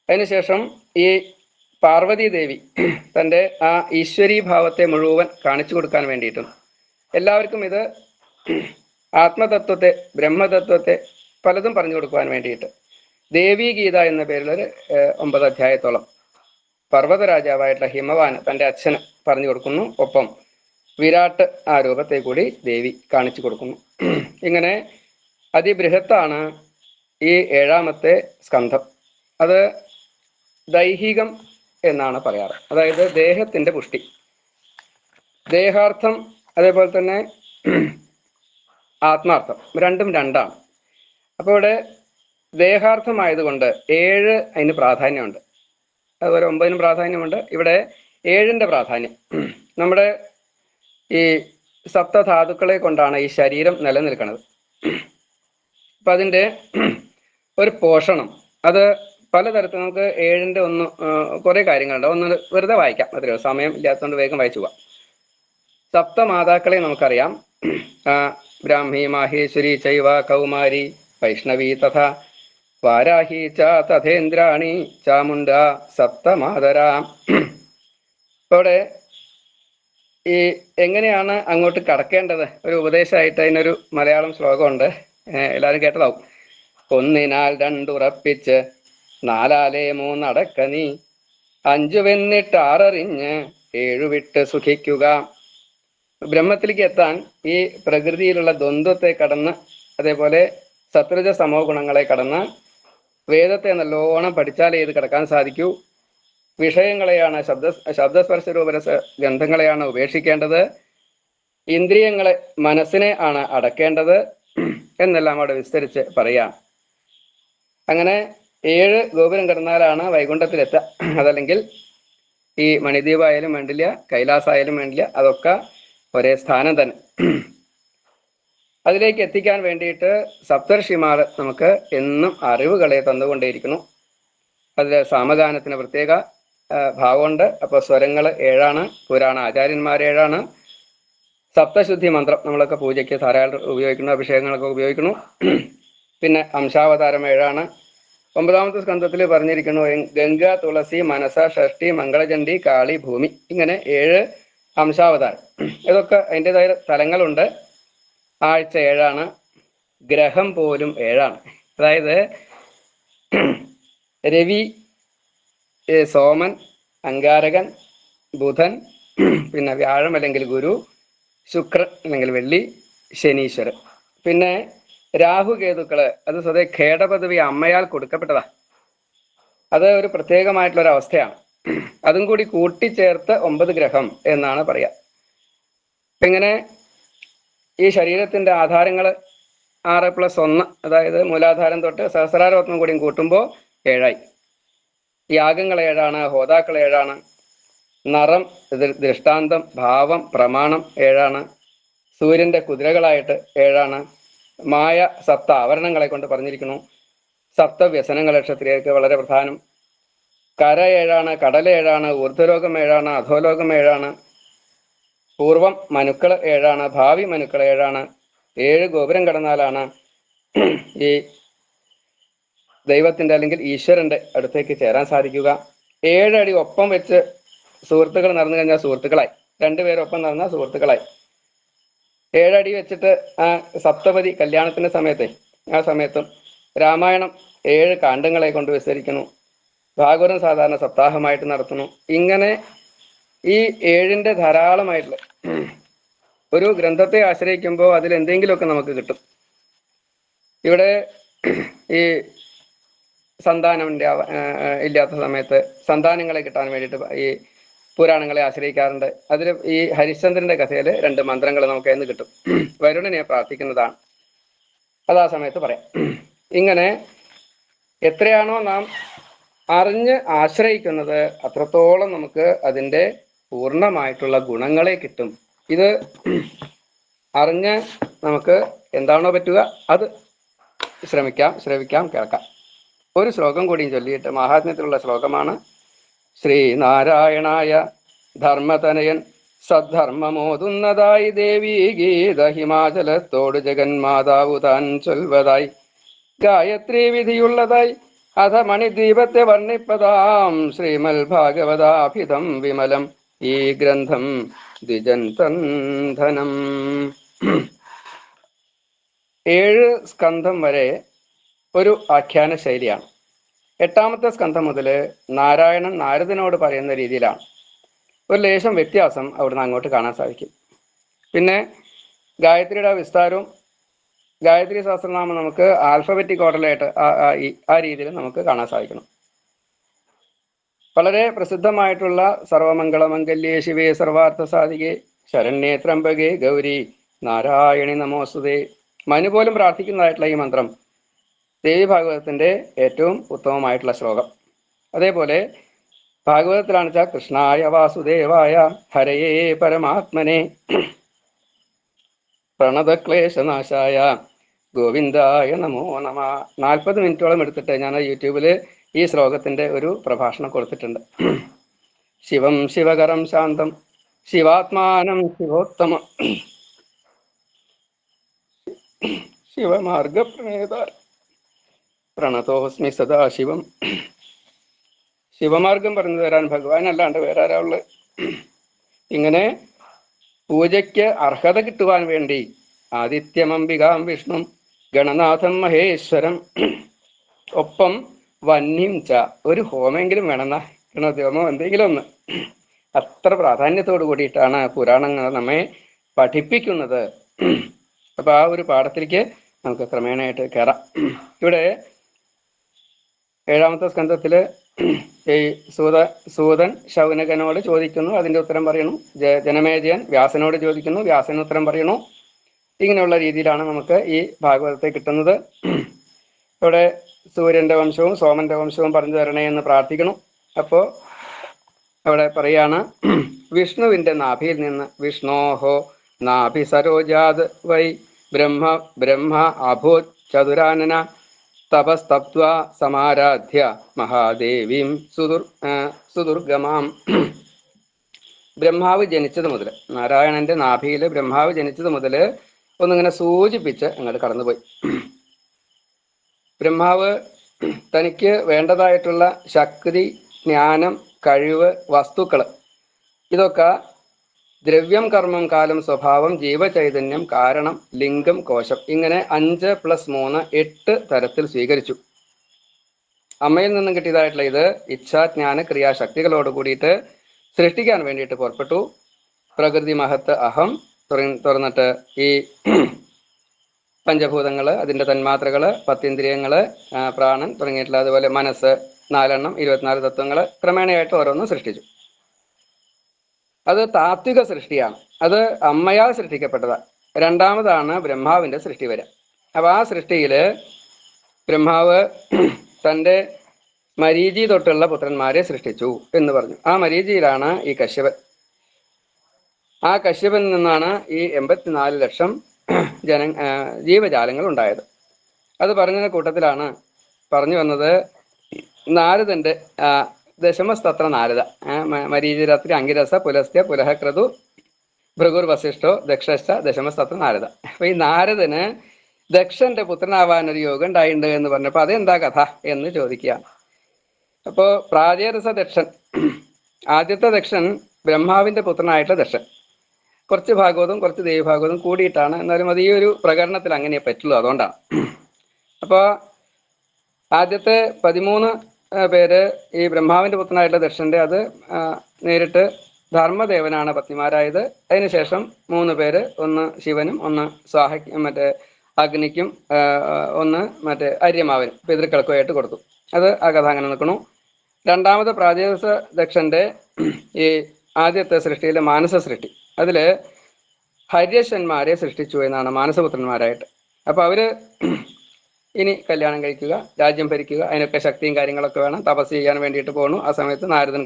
അതിനുശേഷം ഈ പാർവതി ദേവി തൻ്റെ ആ ഈശ്വരീ ഭാവത്തെ മുഴുവൻ കാണിച്ചു കൊടുക്കാൻ വേണ്ടിയിട്ടും എല്ലാവർക്കും ഇത് ആത്മതത്വത്തെ ബ്രഹ്മതത്വത്തെ പലതും പറഞ്ഞു കൊടുക്കുവാൻ വേണ്ടിയിട്ട് ദേവീ ഗീത എന്ന പേരിലൊരു 9 അധ്യായത്തോളം പർവ്വത രാജാവായിട്ടുള്ള ഹിമവാൻ തൻ്റെ അച്ഛന് പറഞ്ഞു കൊടുക്കുന്നു. ഒപ്പം വിരാട്ട് ആ രൂപത്തെ കൂടി ദേവി കാണിച്ചു കൊടുക്കുന്നു. ഇങ്ങനെ അതിബൃഹത്താണ് ഈ 7-ാമത്തെ സ്കന്ധം. അത് ദൈഹികം എന്നാണ് പറയാറ്. അതായത് ദേഹത്തിൻ്റെ പുഷ്ടി, ദേഹാർത്ഥം, അതേപോലെ തന്നെ ആത്മാർത്ഥം, രണ്ടും രണ്ടാണ്. അപ്പോൾ ഇവിടെ ദേഹാർത്ഥമായതുകൊണ്ട് 7 അതിന് പ്രാധാന്യമുണ്ട്, അതുപോലെ 9 പ്രാധാന്യമുണ്ട്. ഇവിടെ ഏഴിൻ്റെ പ്രാധാന്യം. നമ്മുടെ ഈ സപ്തധാതുക്കളെ കൊണ്ടാണ് ഈ ശരീരം നിലനിൽക്കുന്നത്. അപ്പം അതിൻ്റെ ഒരു പോഷണം അത് പലതരത്തിൽ നമുക്ക് ഏഴിൻ്റെ കുറേ കാര്യങ്ങളുണ്ട്. ഒന്ന് വെറുതെ വായിക്കാം, അത്രയോ സമയം ഇല്ലാത്തതുകൊണ്ട് വേഗം വായിച്ചു പോവാം. സപ്തമാതാക്കളെ നമുക്കറിയാം. ബ്രാഹ്മി, മാഹേശ്വരി, ചൈവ, കൗമാരി, വൈഷ്ണവി തഥാ വാരാഹി ച തഥേന്ദ്രാണി ചാമുണ്ട സപ്തമാതരാ. ഇവിടെ ഈ എങ്ങനെയാണ് അങ്ങോട്ട് കടക്കേണ്ടത് ഒരു ഉപദേശമായിട്ട് അതിനൊരു മലയാളം ശ്ലോകമുണ്ട്, എല്ലാവരും കേട്ടതാവും. ഒന്നിനാൽ രണ്ടുറപ്പിച്ച് നാലാലേ മൂന്നടക്ക നീ, അഞ്ചു വെന്നിട്ട് ആററിഞ്ഞ് ഏഴു വിട്ട് സുഖിക്കുക. ബ്രഹ്മത്തിലേക്ക് എത്താൻ ഈ പ്രകൃതിയിലുള്ള ദ്വന്ദ്വത്തെ കടന്ന്, അതേപോലെ സത്വജ സമോ ഗുണങ്ങളെ കടന്ന് വേദത്തെ നല്ലോണം പഠിച്ചാലേ ഇത് കിടക്കാൻ സാധിക്കൂ. വിഷയങ്ങളെയാണ് ശബ്ദസ്പർശ രൂപരസ ഗന്ധങ്ങളെയാണ് ഉപേക്ഷിക്കേണ്ടത്, ഇന്ദ്രിയങ്ങളെ മനസ്സിനെ ആണ് അടക്കേണ്ടത് എന്നെല്ലാം അവിടെ വിസ്തരിച്ച് പറയാം. അങ്ങനെ 7 ഗോപുരം കടന്നാലാണ് വൈകുണ്ഠത്തിലെത്തുക. അതല്ലെങ്കിൽ ഈ മണിദ്വീപായാലും വേണ്ടില്ല, കൈലാസായാലും വേണ്ടില്ല, അതൊക്കെ ഒരേ സ്ഥാനം തന്നെ. അതിലേക്ക് എത്തിക്കാൻ വേണ്ടിയിട്ട് സപ്തർഷിമാർ നമുക്ക് എന്നും അറിവുകളെ തന്നുകൊണ്ടേയിരിക്കുന്നു. അതിൽ സാമഗാനത്തിന് പ്രത്യേക ഭാവമുണ്ട്. അപ്പോൾ സ്വരങ്ങൾ 7ആണ്, പുരാണ ആചാര്യന്മാർ 7ആണ്. സപ്തശുദ്ധി മന്ത്രം നമ്മളൊക്കെ പൂജയ്ക്ക് ധാരാളം ഉപയോഗിക്കുന്നു, അഭിഷേകങ്ങളൊക്കെ ഉപയോഗിക്കുന്നു. പിന്നെ അംശാവതാരം 7ആണ്. 9ാമത്തെ സ്കന്ധത്തിൽ പറഞ്ഞിരിക്കുന്നു ഗംഗ, തുളസി, മനസ, ഷഷ്ടി, മംഗളചണ്ഡി, കാളി, ഭൂമി, ഇങ്ങനെ 7 അംശാവതാരം. ഇതൊക്കെ അതിൻ്റെതായ തലങ്ങളുണ്ട്. ആഴ്ച 7ആണ്, ഗ്രഹം പോലും 7ആണ്. അതായത് രവി, സോമൻ, അങ്കാരകൻ, ബുധൻ, പിന്നെ വ്യാഴം അല്ലെങ്കിൽ ഗുരു, ശുക്രൻ അല്ലെങ്കിൽ വെള്ളി, ശനീശ്വരൻ. പിന്നെ രാഹുകേതുക്കള് അത് സ്വതേ ഖേടപദവി അമ്മയാൽ കൊടുക്കപ്പെട്ടതാ. അത് ഒരു പ്രത്യേകമായിട്ടുള്ളൊരു അവസ്ഥയാണ്. അതും കൂടി കൂട്ടിച്ചേർത്ത് 9 ഗ്രഹം എന്നാണ് പറയാ. ഇങ്ങനെ ഈ ശരീരത്തിന്റെ ആധാരങ്ങൾ 6+1, അതായത് മൂലാധാരം തൊട്ട് സഹസ്രാരത്നം കൂടിയും കൂട്ടുമ്പോൾ 7ആയി. യാഗങ്ങൾ 7ആണ്, ഹോതാക്കൾ 7ആണ്, നറം, ദൃഷ്ടാന്തം, ഭാവം, പ്രമാണം 7ആണ്, സൂര്യന്റെ കുതിരകളായിട്ട് 7ആണ്, മായ സപ്ത ആവരണങ്ങളെ കൊണ്ട് പറഞ്ഞിരിക്കുന്നു, സപ്തവ്യസനങ്ങൾ ക്ഷത്രിയർക്ക് വളരെ പ്രധാനം, കര 7ആണ്, കടൽ 7ആണ്, ഊർധ്വലോകം 7ആണ്, അധോലോകം 7ആണ്, പൂർവം മനുക്കൾ 7ആണ്, ഭാവി മനുക്കൾ 7ആണ്. 7 ഗോപുരം കടന്നാലാണ് ഈ ദൈവത്തിന്റെ അല്ലെങ്കിൽ ഈശ്വരന്റെ അടുത്തേക്ക് ചേരാൻ സാധിക്കുക. 7 അടി ഒപ്പം വെച്ച് സുഹൃത്തുക്കൾ നടന്നു കഴിഞ്ഞാൽ സുഹൃത്തുക്കളായി, 2 പേരൊപ്പം നടന്നാൽ സുഹൃത്തുക്കളായി. 7 അടി വെച്ചിട്ട് ആ സപ്തപതി കല്യാണത്തിന്റെ ആ സമയത്തും രാമായണം 7 കാണ്ഡങ്ങളെ കൊണ്ട് വിസ്തരിക്കുന്നു. ഭാഗവതം സാധാരണ സപ്താഹമായിട്ട് നടത്തുന്നു. ഇങ്ങനെ ഈ 7ന്റെ ധാരാളമായിട്ടുള്ള ഒരു ഗ്രന്ഥത്തെ ആശ്രയിക്കുമ്പോൾ അതിൽ എന്തെങ്കിലുമൊക്കെ നമുക്ക് കിട്ടും. ഇവിടെ ഈ സന്താനം ഇല്ലാത്ത സമയത്ത് സന്താനങ്ങളെ കിട്ടാൻ വേണ്ടിയിട്ട് ഈ പുരാണങ്ങളെ ആശ്രയിക്കാറുണ്ട്. അതിൽ ഈ ഹരിശ്ചന്ദ്രന്റെ കഥയിൽ 2 മന്ത്രങ്ങൾ നമുക്ക് എന്ന് കിട്ടും. വരുണനെ പ്രാർത്ഥിക്കുന്നതാണ്, അത് ആ സമയത്ത് പറയാം. ഇങ്ങനെ എത്രയാണോ നാം അറിഞ്ഞ് ആശ്രയിക്കുന്നത് അത്രത്തോളം നമുക്ക് അതിൻ്റെ പൂർണ്ണമായിട്ടുള്ള ഗുണങ്ങളെ കിട്ടും. ഇത് അറിഞ്ഞ് നമുക്ക് എന്താണോ പറ്റുക അത് ശ്രവിക്കാം, കേൾക്കാം. ഒരു ശ്ലോകം കൂടിയും ചൊല്ലിയിട്ട് മഹാത്മ്യത്തിലുള്ള ശ്ലോകമാണ്. ശ്രീനാരായണായ ധർമ്മതനയൻ സദ്ധർമ്മമോതുന്നതായി ദേവീ ഗീത ഹിമാചലത്തോട് ജഗന്മാതാവു താൻ ചൊൽവതായി ഗായത്രി വിധിയുള്ളതായി അധ മണിദ്വീപത്തെ വർണ്ണിപ്പതാം ശ്രീമൽ ഭാഗവതാഭിധം വിമലം ഈ ഗ്രന്ഥം ദ്വിജന്തന്ധനം. 7 സ്കന്ധം വരെ ഒരു ആഖ്യാന ശൈലിയാണ്. 8ാമത്തെ സ്കന്ധം മുതൽ നാരായണൻ നാരദനോട് പറയുന്ന രീതിയിലാണ്. ഒരു ലേശം വ്യത്യാസം അവിടുന്ന് അങ്ങോട്ട് കാണാൻ സാധിക്കും. പിന്നെ ഗായത്രിയുടെ വിസ്താരവും ഗായത്രി സഹസ്രനാമം നമുക്ക് ആൽഫബറ്റിക് ഓർഡറിലായിട്ട് ആ രീതിയിൽ നമുക്ക് കാണാൻ സാധിക്കണം. വളരെ പ്രസിദ്ധമായിട്ടുള്ള സർവമംഗളമംഗല്യേ ശിവേ സർവാർത്ഥ സാധികേ ശരണ്യേ ത്രംബകേ ഗൗരി നാരായണി നമോസ്തുതേ. മനു പോലും പ്രാർത്ഥിക്കുന്നതായിട്ടുള്ള ഈ മന്ത്രം ദേവി ഭാഗവതത്തിന്റെ ഏറ്റവും ഉത്തമമായിട്ടുള്ള ശ്ലോകം. അതേപോലെ ഭാഗവതത്തിലാണ് വെച്ചാൽ കൃഷ്ണായ വാസുദേവായ ഹരയേ പരമാത്മനെ പ്രണതക്ലേശനാശായ ഗോവിന്ദായ നമോ നമ. 40 മിനിറ്റോളം എടുത്തിട്ട് ഞാൻ യൂട്യൂബിൽ ഈ ശ്ലോകത്തിന്റെ ഒരു പ്രഭാഷണം കൊടുത്തിട്ടുണ്ട്. ശിവം ശിവകരം ശാന്തം ശിവാത്മാനം ശിവോത്തമം ശിവമാർഗപ്രണേത പ്രണതോസ്മി സദാശിവം. ശിവമാർഗം പറഞ്ഞു തരാൻ ഭഗവാൻ അല്ലാണ്ട് വേറെ ആരാ ഉള്ളത്? ഇങ്ങനെ പൂജയ്ക്ക് അർഹത കിട്ടുവാൻ വേണ്ടി ആദിത്യമംബികാം വിഷ്ണു ഗണനാഥം മഹേശ്വരം ഒപ്പം വന്യം ച ഒരു ഹോമെങ്കിലും വേണമെന്ന ഗണോദ്യമോ എന്തെങ്കിലും ഒന്ന്. അത്ര പ്രാധാന്യത്തോടു കൂടിയിട്ടാണ് പുരാണങ്ങൾ നമ്മെ പഠിപ്പിക്കുന്നത്. അപ്പൊ ആ ഒരു പാഠത്തിലേക്ക് നമുക്ക് ക്രമേണയായിട്ട് കയറാം. ഇവിടെ 7ാമത്തെ സ്കന്ധത്തില് ഈ സൂതൻ ശൗനകനോട് ചോദിക്കുന്നു, അതിന്റെ ഉത്തരം പറയണു. ജനമേജയൻ വ്യാസനോട് ചോദിക്കുന്നു, വ്യാസന് ഉത്തരം പറയണു. ഇങ്ങനെയുള്ള രീതിയിലാണ് നമുക്ക് ഈ ഭാഗവതത്തെ കിട്ടുന്നത്. ഇവിടെ സൂര്യന്റെ വംശവും സോമന്റെ വംശവും പറഞ്ഞു തരണേ എന്ന് പ്രാർത്ഥിക്കണം. അപ്പോ അവിടെ പറയാണ്, വിഷ്ണുവിന്റെ നാഭിയിൽ നിന്ന് വിഷ്ണോഹോ നാഭി സരോജാത് വൈ ബ്രഹ്മ അഭൂത് ചതുരാനന തപസ്തപ്ത്വാ സമാരാധ്യ മഹാദേവീം സുദുർഗമാം. ബ്രഹ്മാവ് ജനിച്ചത് മുതൽ, നാരായണന്റെ നാഭിയിൽ ബ്രഹ്മാവ് ജനിച്ചത് മുതൽ ഒന്നിങ്ങനെ സൂചിപ്പിച്ച് അങ്ങോട്ട് കടന്നുപോയി. ബ്രഹ്മാവ് തനിക്ക് വേണ്ടതായിട്ടുള്ള ശക്തി, ജ്ഞാനം, കഴിവ്, വസ്തുക്കള് ഇതൊക്കെ ദ്രവ്യം, കർമ്മം, കാലം, സ്വഭാവം, ജീവചൈതന്യം, കാരണം, ലിംഗം, കോശം ഇങ്ങനെ 5 + 3 8 തരത്തിൽ സ്വീകരിച്ചു. അമ്മയിൽ നിന്നും കിട്ടിയതായിട്ടുള്ള ഇത് ഇച്ഛാജ്ഞാന ക്രിയാശക്തികളോട് കൂടിയിട്ട് സൃഷ്ടിക്കാൻ വേണ്ടിയിട്ട് പുറപ്പെട്ടു. പ്രകൃതി മഹത്ത് അഹം തുറന്നിട്ട് ഈ പഞ്ചഭൂതങ്ങള്, അതിന്റെ തന്മാത്രകള്, 10 ഇന്ദ്രിയങ്ങള്, പ്രാണൻ തുടങ്ങിയിട്ടുള്ള, അതുപോലെ മനസ്സ് 4 എണ്ണം, 24 തത്വങ്ങള് ക്രമേണയായിട്ട് ഓരോന്നും സൃഷ്ടിച്ചു. അത് താത്വിക സൃഷ്ടിയാണ്. അത് അമ്മയാൽ സൃഷ്ടിക്കപ്പെട്ടതാണ്. രണ്ടാമതാണ് ബ്രഹ്മാവിന്റെ സൃഷ്ടി വരെ. അപ്പൊ ആ സൃഷ്ടിയില് ബ്രഹ്മാവ് തൻ്റെ മരീചി തൊട്ടുള്ള പുത്രന്മാരെ സൃഷ്ടിച്ചു എന്ന് പറഞ്ഞു. ആ മരീചിയിലാണ് ഈ കശ്യപൻ. ആ കശ്യപനിൽ നിന്നാണ് ഈ 84 ലക്ഷം ജീവജാലങ്ങൾ ഉണ്ടായത്. അത് പറഞ്ഞ കൂട്ടത്തിലാണ് പറഞ്ഞു വന്നത് നാരദന്റെ ദശമസ്തത്ര നാരദ, മരീചിരാത്രി അങ്കിരസ പുലസ്ത്യ പുലഹ ക്രതു ഭൃഗുർ വസിഷ്ഠോ ദക്ഷശ്ച ദശമസ്തത്ര നാരദ. അപ്പൊ ഈ നാരദന് ദക്ഷന്റെ പുത്രനാവാൻ ഒരു യോഗം ഉണ്ടായിട്ടുണ്ട് എന്ന് പറഞ്ഞപ്പോ അതെന്താ കഥ എന്ന് ചോദിക്കുക. അപ്പോ പ്രാചേരസ ദക്ഷൻ, ആദ്യത്തെ ദക്ഷൻ ബ്രഹ്മാവിന്റെ പുത്രനായിട്ടുള്ള ദക്ഷൻ. കുറച്ച് ഭാഗവതവും കുറച്ച് ദേവഭാഗവതവും കൂടിയിട്ടാണ്, എന്നാലും അത് ഈ ഒരു പ്രകരണത്തിൽ അങ്ങനെ പറ്റുള്ളൂ, അതുകൊണ്ടാണ്. അപ്പോൾ ആദ്യത്തെ 13 പേര് ഈ ബ്രഹ്മാവിന്റെ പുത്രനായിട്ടുള്ള ദക്ഷന്റെ, അത് നേരിട്ട് ധർമ്മദേവനാണ് പത്നിമാരായത്. അതിനുശേഷം 3 പേര്, ഒന്ന് ശിവനും, ഒന്ന് മറ്റേ അഗ്നിക്കും, ഒന്ന് മറ്റേ അര്യമാവനും പിതൃക്കൾക്കുമായിട്ട് കൊടുത്തു. അത് ആ കഥ അങ്ങനെ നിൽക്കണു. രണ്ടാമത് പ്രാചേരസ ദക്ഷന്റെ ഈ ആദ്യത്തെ സൃഷ്ടിയിലെ മാനസ സൃഷ്ടി, അതില് ഹര്യശന്മാരെ സൃഷ്ടിച്ചു എന്നാണ്, മാനസപുത്രന്മാരായിട്ട്. അപ്പൊ അവര് ഇനി കല്യാണം കഴിക്കുക, രാജ്യം ഭരിക്കുക, അതിനൊക്കെ ശക്തിയും കാര്യങ്ങളൊക്കെ വേണം, തപസ് ചെയ്യാൻ വേണ്ടിയിട്ട് പോകണു. ആ സമയത്ത് നാരദൻ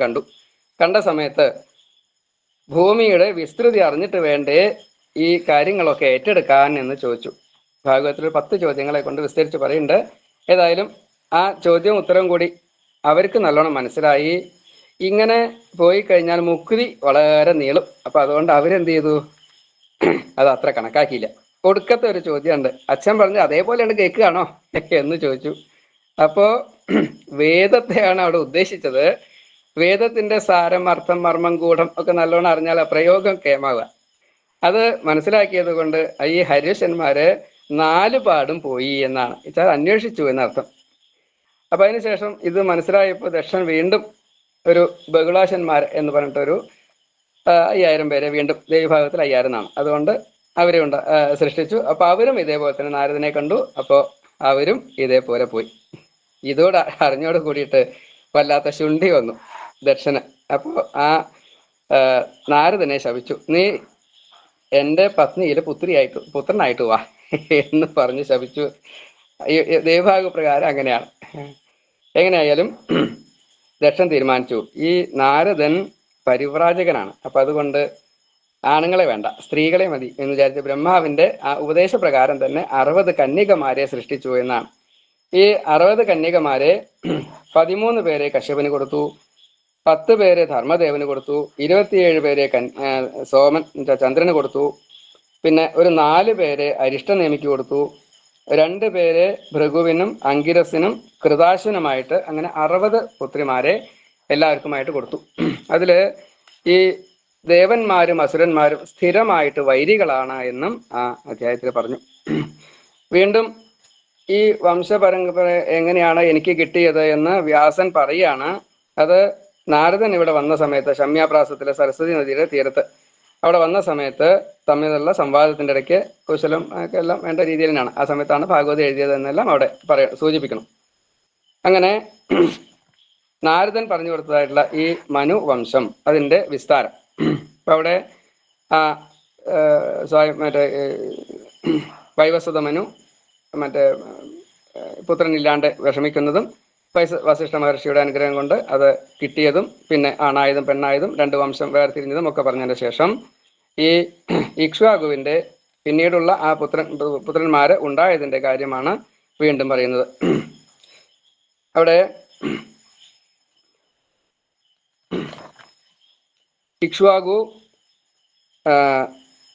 കണ്ട സമയത്ത് ഭൂമിയുടെ വിസ്തൃതി അറിഞ്ഞിട്ട് വേണ്ടേ ഈ കാര്യങ്ങളൊക്കെ ഏറ്റെടുക്കാൻ എന്ന് ചോദിച്ചു. ഭാഗവത്തിൽ 10 ചോദ്യങ്ങളെ കൊണ്ട് വിസ്തരിച്ച് പറയുന്നുണ്ട്. ഏതായാലും ആ ചോദ്യവും ഉത്തരവും കൂടി അവർക്ക് നല്ലോണം മനസ്സിലായി. ഇങ്ങനെ പോയി കഴിഞ്ഞാൽ മുക്തി വളരെ നീളും. അപ്പൊ അതുകൊണ്ട് അവരെന്ത് ചെയ്തു, അത് അത്ര കണക്കാക്കിയില്ല. ഒടുക്കത്തെ ഒരു ചോദ്യമുണ്ട്. അച്ഛൻ പറഞ്ഞു അതേപോലെയാണ് കേൾക്കുകയാണോ എന്ന് ചോദിച്ചു. അപ്പോ വേദത്തെയാണ് അവിടെ ഉദ്ദേശിച്ചത്. വേദത്തിന്റെ സാരം, അർത്ഥം, മർമ്മം, ഗൂഢം ഒക്കെ നല്ലോണം അറിഞ്ഞാൽ പ്രയോഗം കേമാവുക. അത് മനസ്സിലാക്കിയത് കൊണ്ട് ഈ ഹര്യശന്മാര് 4 പാടും പോയി എന്നാണ്, വെച്ചാൽ അന്വേഷിച്ചു എന്നർത്ഥം. അപ്പൊ അതിനുശേഷം ഇത് മനസ്സിലായപ്പോൾ ദക്ഷൻ വീണ്ടും ഒരു ബഹുളാശന്മാർ എന്ന് പറഞ്ഞിട്ടൊരു 5000 പേരെ വീണ്ടും ദേവീഭാഗത്തിൽ 5000 എന്നാണ്, അതുകൊണ്ട് അവരെ സൃഷ്ടിച്ചു. അപ്പൊ അവരും ഇതേപോലെ തന്നെ നാരദനെ കണ്ടു. അപ്പോൾ അവരും ഇതേപോലെ പോയി. ഇതോടെ അറിഞ്ഞോട് കൂടിയിട്ട് വല്ലാത്ത ശുണ്ഠി വന്നു ദക്ഷന്. അപ്പോൾ ആ നാരദനെ ശപിച്ചു, നീ എൻ്റെ പത്നിയിൽ പുത്രനായിട്ട് വാ എന്ന് പറഞ്ഞ് ശപിച്ചു. ദേവഭാഗ പ്രകാരം അങ്ങനെയാണ്. എങ്ങനെയായാലും ദക്ഷൻ തീരുമാനിച്ചു, ഈ നാരദൻ പരിവ്രാജകനാണ്, അപ്പൊ അതുകൊണ്ട് ആണുങ്ങളെ വേണ്ട, സ്ത്രീകളെ മതി എന്ന് വിചാരിച്ച് ബ്രഹ്മാവിന്റെ ആ ഉപദേശപ്രകാരം തന്നെ 60 കന്യകമാരെ സൃഷ്ടിച്ചു എന്നാണ്. ഈ 60 കന്യകമാരെ 13 പേരെ കശ്യപന് കൊടുത്തു, 10 പേരെ ധർമ്മദേവന് കൊടുത്തു, 27 പേരെ സോമൻ ചന്ദ്രന് കൊടുത്തു, പിന്നെ ഒരു 4 പേരെ അരിഷ്ടനേമിക്ക് കൊടുത്തു, 2 പേരെ ഭൃഗുവിനും അങ്കിരസിനും കൃതാശുനുമായിട്ട്, അങ്ങനെ 60 പുത്രിമാരെ എല്ലാവർക്കുമായിട്ട് കൊടുത്തു. അതില് ഈ ദേവന്മാരും അസുരന്മാരും സ്ഥിരമായിട്ട് വൈരികളാണ് എന്നും ആ അധ്യായത്തിൽ പറഞ്ഞു. വീണ്ടും ഈ വംശപരമ്പര എങ്ങനെയാണ് എനിക്ക് കിട്ടിയത് എന്ന് വ്യാസൻ പറയാണ്. അത് നാരദൻ ഇവിടെ വന്ന സമയത്ത് ശമ്യാപ്രാസത്തിലെ സരസ്വതി നദിയുടെ തീരത്ത് അവിടെ വന്ന സമയത്ത് തമ്മിലുള്ള സംവാദത്തിന്റെ ഇടയ്ക്ക് കുശലം ഒക്കെ എല്ലാം വേണ്ട രീതിയിൽ തന്നെയാണ്. ആ സമയത്താണ് ഭാഗവതം എഴുതിയത് എന്നെല്ലാം അവിടെ സൂചിപ്പിക്കണം. അങ്ങനെ നാരദൻ പറഞ്ഞു കൊടുത്തതായിട്ടുള്ള ഈ മനു വംശം, അതിന്റെ വിസ്താരം. അപ്പൊ അവിടെ മറ്റേ വൈവസ്വത മനു മറ്റേ പുത്രനില്ലാണ്ട് വിഷമിക്കുന്നതും വസിഷ്ഠ മഹർഷിയുടെ അനുഗ്രഹം കൊണ്ട് അത് കിട്ടിയതും, പിന്നെ ആണായതും പെണ്ണായതും 2 വംശം വേർതിരിഞ്ഞതും ഒക്കെ പറഞ്ഞതിന് ശേഷം ഈ ഇക്ഷ്വാകുവിന്റെ പിന്നീടുള്ള ആ പുത്രന്മാര് ഉണ്ടായതിന്റെ കാര്യമാണ് വീണ്ടും പറയുന്നത്. അവിടെ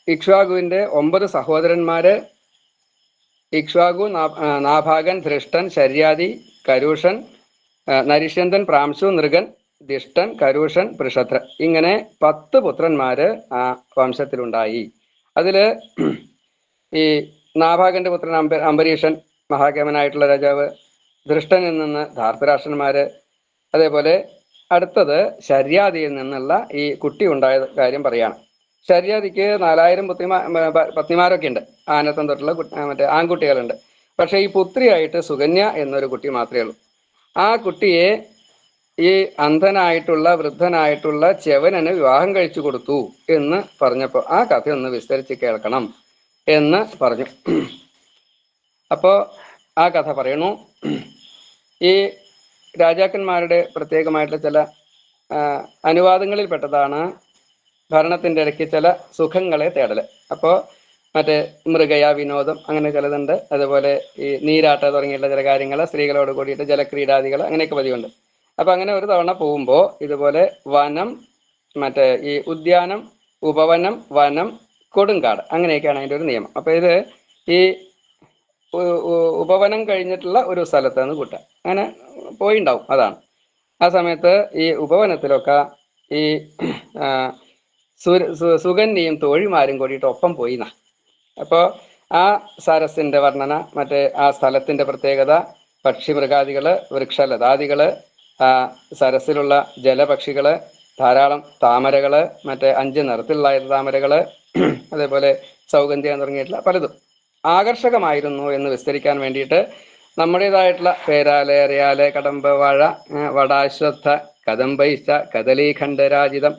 ഇക്ഷ്വാകുവിന്റെ 9 സഹോദരന്മാര് ഇക്ഷ്വാകു, നാഭാഗൻ, ധൃഷ്ടൻ, ശര്യാദി, കരുഷൻ, നരിഷ്യന്തൻ, പ്രാംശു, നൃഗൻ, ദിഷ്ടൻ, കരുഷൻ, പൃഷത്ര, ഇങ്ങനെ 10 പുത്രന്മാര് ആ വംശത്തിലുണ്ടായി. അതില് ഈ നാഭാഗന്റെ പുത്രൻ അംബരീഷൻ, മഹാകേമനായിട്ടുള്ള രാജാവ്, ധൃഷ്ടനിൽ നിന്ന് ധാർത്തരാഷ്ട്രന്മാര്, അതേപോലെ അടുത്തത് ശര്യാദിയിൽ നിന്നുള്ള ഈ കുട്ടി ഉണ്ടായ കാര്യം പറയാണ്. ശര്യാദിക്ക് 4000 പത്നിമാരൊക്കെ ഉണ്ട്, ആനത്തം തൊട്ടുള്ള മറ്റേ ആൺകുട്ടികളുണ്ട്. പക്ഷെ ഈ പുത്രിയായിട്ട് സുകന്യ എന്നൊരു കുട്ടി മാത്രമേ ഉള്ളൂ. ആ കുട്ടിയെ ഈ അന്ധനായിട്ടുള്ള വൃദ്ധനായിട്ടുള്ള ച്യവനന് വിവാഹം കഴിച്ചു കൊടുത്തു എന്ന് പറഞ്ഞപ്പോൾ ആ കഥയൊന്ന് വിസ്തരിച്ച് കേൾക്കണം എന്ന് പറഞ്ഞു. അപ്പോ ആ കഥ പറയണു. ഈ രാജാക്കന്മാരുടെ പ്രത്യേകമായിട്ടുള്ള ചില അനുവാദങ്ങളിൽപ്പെട്ടതാണ് ഭരണത്തിന്റെ ഇടയ്ക്ക് ചില സുഖങ്ങളെ തേടല്. അപ്പോൾ മറ്റേ മൃഗയ വിനോദം അങ്ങനെ ചിലതുണ്ട്. അതുപോലെ ഈ നീരാട്ട തുടങ്ങിയുള്ള ചില കാര്യങ്ങൾ, സ്ത്രീകളോട് കൂടിയിട്ട് ജലക്രീഡാദികൾ, അങ്ങനെയൊക്കെ പതിവുണ്ട്. അപ്പൊ അങ്ങനെ ഒരു തവണ പോകുമ്പോൾ ഇതുപോലെ വനം, മറ്റേ ഈ ഉദ്യാനം, ഉപവനം, വനം, കൊടുങ്കാട്, അങ്ങനെയൊക്കെയാണ് അതിൻ്റെ ഒരു നിയമം. അപ്പൊ ഇത് ഈ ഉപവനം കഴിഞ്ഞിട്ടുള്ള ഒരു സ്ഥലത്താണ് കൂട്ടുക. അങ്ങനെ പോയിണ്ടാവും. അതാണ് ആ സമയത്ത് ഈ ഉപവനത്തിലൊക്കെ ഈ സുകന്യയും തോഴിമാരും കൂടിയിട്ട് ഒപ്പം പോയിന്നാ. അപ്പോൾ ആ സരസിന്റെ വർണ്ണന, മറ്റേ ആ സ്ഥലത്തിന്റെ പ്രത്യേകത, പക്ഷിമൃഗാദികള്, വൃക്ഷലതാദികള്, സരസിലുള്ള ജലപക്ഷികള്, ധാരാളം താമരകള്, മറ്റേ 5 നിറത്തിലുള്ള താമരകള്, അതേപോലെ സൗഗന്ധ്യം തുടങ്ങിയിട്ടുള്ള പലതും ആകർഷകമായിരുന്നു എന്ന് വിസ്തരിക്കാൻ വേണ്ടിയിട്ട് നമ്മുടേതായിട്ടുള്ള പേരാല്, എറിയാല്, കടമ്പ വാഴ, വടാശ്വത്ഥ, കദംബൈശ്ച, കദളീഖണ്ഡരാജിതം,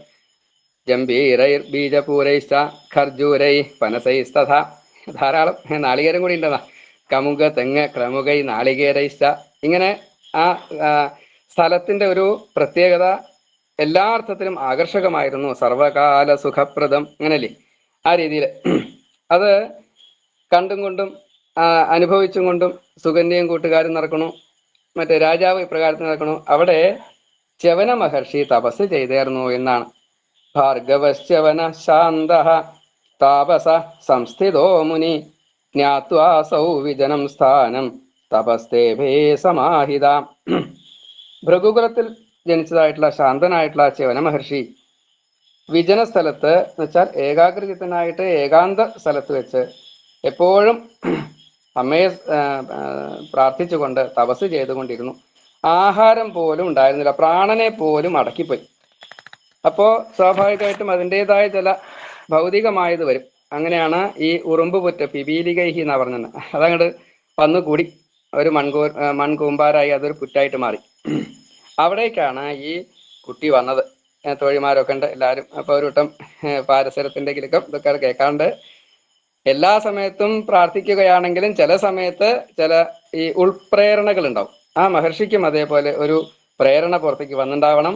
ജംബീരൈർ ബീജപൂരൈശ്ച, ഖർജൂരൈ പനസൈസ്തഥ, ധാരാളം നാളികേരം കൂടി ഉണ്ടെന്നാ, കമുക, തെങ്ങ്, ക്രമുകൈ, നാളികേരൈശ്ച, ഇങ്ങനെ ആ സ്ഥലത്തിന്റെ ഒരു പ്രത്യേകത എല്ലാ അർത്ഥത്തിലും ആകർഷകമായിരുന്നു. സർവകാല സുഖപ്രദം, അങ്ങനല്ലേ ആ രീതിയിൽ. അത് കണ്ടും കൊണ്ടും അനുഭവിച്ചും കൊണ്ടും സുകന്യയും കൂട്ടുകാരും നടക്കണു. മറ്റേ രാജാവ് ഇപ്രകാരത്തിൽ നടക്കണു. അവിടെ ച്യവന മഹർഷി തപസ് ചെയ്തായിരുന്നു എന്നാണ്. ഭാർഗവശ്ചവന ശാന്ത താപസ സംസ്ഥിതോ മുനി ജ്ഞാത്വാസൗ വിജനം സ്ഥാനം തപസ്തേഭേ സമാഹിത. ഭൃഗുകുലത്തിൽ ജനിച്ചതായിട്ടുള്ള ശാന്തനായിട്ടുള്ള ച്യവന മഹർഷി വിജന സ്ഥലത്ത് എന്ന് വെച്ചാൽ ഏകാഗ്രചിത്തനായിട്ട് ഏകാന്ത സ്ഥലത്ത് വെച്ച് എപ്പോഴും അമ്മയെ പ്രാർത്ഥിച്ചുകൊണ്ട് തപസ് ചെയ്തുകൊണ്ടിരുന്നു. ആഹാരം പോലും ഉണ്ടായിരുന്നില്ല, പ്രാണനെ പോലും അടക്കിപ്പോയി. അപ്പോൾ സ്വാഭാവികമായിട്ടും അതിൻ്റെതായ ചില ഭൗതികമായത് വരും. അങ്ങനെയാണ് ഈ ഉറുമ്പ് പുറ്റ പിപീലികൈഹി എന്നാ പറഞ്ഞത്. അതങ്ങോട്ട് വന്നുകൂടി ഒരു മൺകൂമ്പാരായി അതൊരു പുറ്റായിട്ട് മാറി. അവിടേക്കാണ് ഈ കുട്ടി വന്നത്. തോഴിമാരൊക്കെ ഉണ്ട് എല്ലാവരും. അപ്പോൾ ഒരു വട്ടം പാരസരത്തിന്റെ കിലുക്കം ഇതൊക്കെ കേൾക്കാണ്ട് എല്ലാ സമയത്തും പ്രാർത്ഥിക്കുകയാണെങ്കിലും ചില സമയത്ത് ചില ഈ ഉൾപ്രേരണകൾ ഉണ്ടാവും. ആ മഹർഷിക്കും അതേപോലെ ഒരു പ്രേരണ പുറത്തേക്ക് വന്നിട്ടുണ്ടാവണം.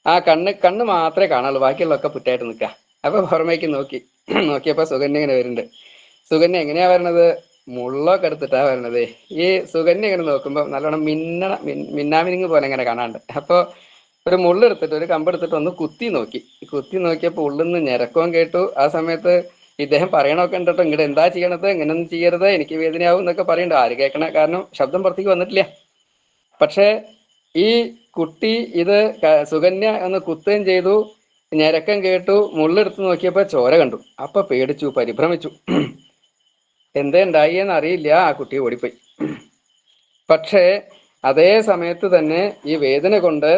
ആ കണ്ണ് മാത്രമേ കാണുള്ളൂ, ബാക്കിയുള്ളതൊക്കെ പുറ്റായിട്ട് നിൽക്കുക. അപ്പൊ പുറമേക്ക് നോക്കിയപ്പോ സുകന്യ ഇങ്ങനെ വരുന്നുണ്ട്. സുകന്യ എങ്ങനെയാ വരണത്? മുള്ളൊക്കെ എടുത്തിട്ടാ വരണത്. ഈ സുകന്യ ഇങ്ങനെ നോക്കുമ്പോൾ നല്ലോണം മിന്നാമിനിങ് പോലെ ഇങ്ങനെ കാണാണ്ട്. അപ്പൊ ഒരു മുള്ളെടുത്തിട്ട്, ഒരു കമ്പെടുത്തിട്ട് ഒന്ന് കുത്തി നോക്കിയപ്പോൾ ഉള്ളിൽ നിന്ന് ഞരക്കവും കേട്ടു. ആ സമയത്ത് ഇദ്ദേഹം പറയണൊക്കെ ഉണ്ട് കേട്ടോ, ഇങ്ങോട്ട് എന്താ ചെയ്യണത്, ഇങ്ങനൊന്നും ചെയ്യരുത്, എനിക്ക് വേദനയാവും എന്നൊക്കെ പറയണ്ട. ആര് കേൾക്കണ? കാരണം ശബ്ദം പുറത്തേക്ക് വന്നിട്ടില്ല. പക്ഷേ ഈ കുട്ടി ഇത് സുകന്യ ഒന്ന് കുത്തുകയും ചെയ്തു, ഞരക്കം കേട്ടു, മുള്ളെടുത്ത് നോക്കിയപ്പോ ചോര കണ്ടു. അപ്പൊ പേടിച്ചു, പരിഭ്രമിച്ചു. എന്തേ ഉണ്ടായിന്ന് അറിയില്ല, ആ കുട്ടി ഓടിപ്പോയി. പക്ഷേ അതേ സമയത്ത് തന്നെ ഈ വേദന കൊണ്ട്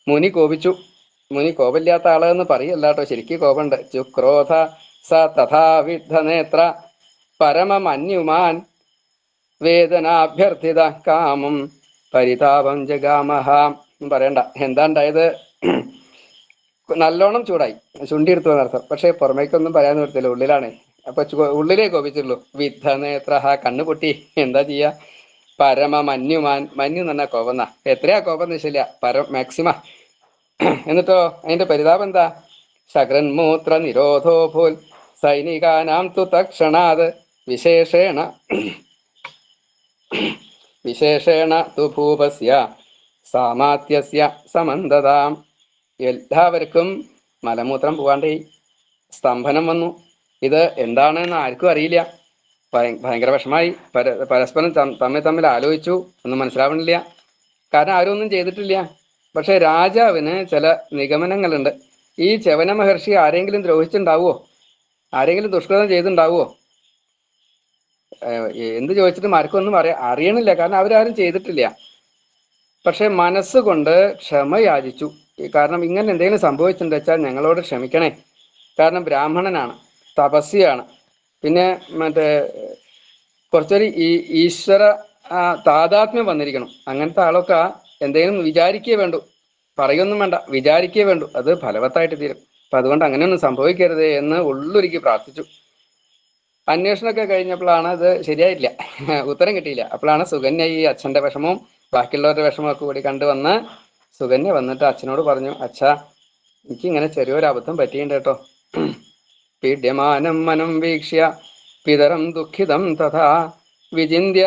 മുനി കോപിച്ചു. മുനി കോപമില്ലാത്ത ആളെന്ന് പറയല്ല കേട്ടോ, ശരിക്കും കോപമുണ്ട്. ചുക്രോധ സ തഥാ വിദ്ധ നേത്ര പരമമന്യുമാൻ വേദനാഭ്യർത്ഥിത കാമം പരിതാപം ജഗാമഹ. പറയണ്ട. എന്താ ഉണ്ടായത്? നല്ലോണം ചൂടായി, ചുണ്ടിയെടുത്തു എന്നർത്ഥം. പക്ഷെ പുറമേക്കൊന്നും പറയാൻ നിർത്തില്ല, ഉള്ളിലാണ്. അപ്പൊ ഉള്ളിലേ കോപിച്ചുള്ളൂ. വിദ്ധ നേത്ര, കണ്ണ് പൊട്ടി. എന്താ ചെയ്യാ? പരമമന്യുമാൻ, മന്യു എന്ന് പറഞ്ഞാൽ കോപന്ന. എത്രയാ കോപം നിശ്ചയില്ല, മാക്സിമ. എന്നിട്ടോ അതിന്റെ പരിതാപം എന്താ? ശകരന്മൂത്ര നിരോധോ ഭൂൽ സൈനികാനാം തു തക്ഷണാത് വിശേഷേണ തു ഭൂപസ്യ സാമാത്യസ്യ സമന്തതാം. എല്ലാവർക്കും മലമൂത്രം പോവാണ്ടേ, സ്തംഭനം വന്നു. ഇത് എന്താണെന്ന് ആർക്കും അറിയില്ല. ഭയങ്കര വിഷമായി. പരസ്പരം തമ്മിൽ ആലോചിച്ചു. ഒന്നും മനസ്സിലാവണില്ല. കാരണം ആരും ഒന്നും ചെയ്തിട്ടില്ല. പക്ഷെ രാജാവിന് ചില നിഗമനങ്ങളുണ്ട്. ഈ ച്യവന മഹർഷി ആരെങ്കിലും ദ്രോഹിച്ചിട്ടുണ്ടാവുമോ? ആരെങ്കിലും ദുഷ്കൃതം ചെയ്തിട്ടുണ്ടാവുമോ? എന്ത് ചോദിച്ചിട്ടും ആർക്കൊന്നും അറിയണില്ല. കാരണം അവരാരും ചെയ്തിട്ടില്ല. പക്ഷെ മനസ്സുകൊണ്ട് ക്ഷമ യാചിച്ചു. കാരണം ഇങ്ങനെ എന്തെങ്കിലും സംഭവിച്ചിട്ടുണ്ട് വെച്ചാൽ ഞങ്ങളോട് ക്ഷമിക്കണേ. കാരണം ബ്രാഹ്മണനാണ്, തപസ്യാണ്, പിന്നെ കുറച്ചൊരു ഈശ്വര താതാത്മ്യം വന്നിരിക്കണം. അങ്ങനത്തെ ആളൊക്കെ എന്തെങ്കിലും വിചാരിക്കേ വേണ്ടു, പറയൊന്നും വേണ്ട, വിചാരിക്കേ വേണ്ടു. അത് ഫലവത്തായിട്ട് തീരും. അപ്പൊ അതുകൊണ്ട് അങ്ങനെയൊന്നും സംഭവിക്കരുത് എന്ന് ഉള്ളൊരുക്കി പ്രാർത്ഥിച്ചു. അന്വേഷണമൊക്കെ കഴിഞ്ഞപ്പോഴാണ് ഇത് ശരിയായില്ല, ഉത്തരം കിട്ടിയില്ല. അപ്പോഴാണ് സുകന്യ ഈ അച്ഛന്റെ വിഷമവും ബാക്കിയുള്ളവരുടെ വിഷമവും ഒക്കെ കൂടി കണ്ടുവന്ന് സുകന്യ വന്നിട്ട് അച്ഛനോട് പറഞ്ഞു, അച്ഛാ, എനിക്കിങ്ങനെ ചെറിയൊരു അബദ്ധം പറ്റിയിട്ടുണ്ട് കേട്ടോ. പീഡ്യമാനം മനം വീക്ഷ്യ പിതരം ദുഃഖിതം തഥാ വിചിന്യ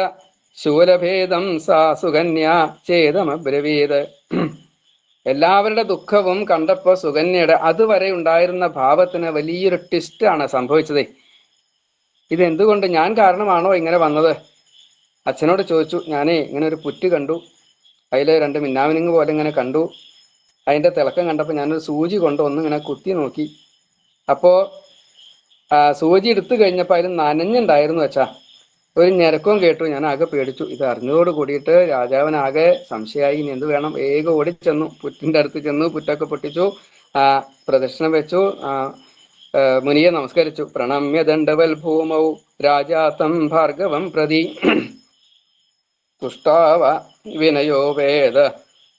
ശൂലഭേദം സാ സുകന്യ ചേതമബ്രവീത്. എല്ലാവരുടെ ദുഃഖവും കണ്ടപ്പോൾ സുകന്യയുടെ അതുവരെ ഉണ്ടായിരുന്ന ഭാവത്തിന് വലിയൊരു ട്വിസ്റ്റാണ് സംഭവിച്ചത്. ഇതെന്തുകൊണ്ട്, ഞാൻ കാരണമാണോ ഇങ്ങനെ വന്നത്? അച്ഛനോട് ചോദിച്ചു. ഞാനേ ഇങ്ങനെ ഒരു പുറ്റ് കണ്ടു, അതിൽ 2 മിന്നാമിനിങ് പോലെ ഇങ്ങനെ കണ്ടു. അതിന്റെ തിളക്കം കണ്ടപ്പോൾ ഞാനൊരു സൂചി കൊണ്ട് ഒന്നിങ്ങനെ കുത്തി നോക്കി. അപ്പോ സൂചി എടുത്തു കഴിഞ്ഞപ്പോൾ അതിൽ നനഞ്ഞുണ്ടായിരുന്നു വെച്ചാ. ഒരു ഞരക്കവും കേട്ടു. ഞാൻ ആകെ പേടിച്ചു. ഇത് അറിഞ്ഞതോട് കൂടിയിട്ട് രാജാവിനാകെ സംശയമായി. ഇനി എന്ത് വേണം? വേഗം ഓടിച്ചെന്നു, പുറ്റിന്റെ അടുത്ത് ചെന്നു, പുറ്റൊക്കെ പൊട്ടിച്ചു, പ്രദക്ഷിണം വെച്ചു, മുനിയെ നമസ്കരിച്ചു. പ്രണമ്യ ദണ്ഡവൽ ഭൂമൗ രാജാതം ഭാർഗവം പ്രതി തുഷ്ടാവ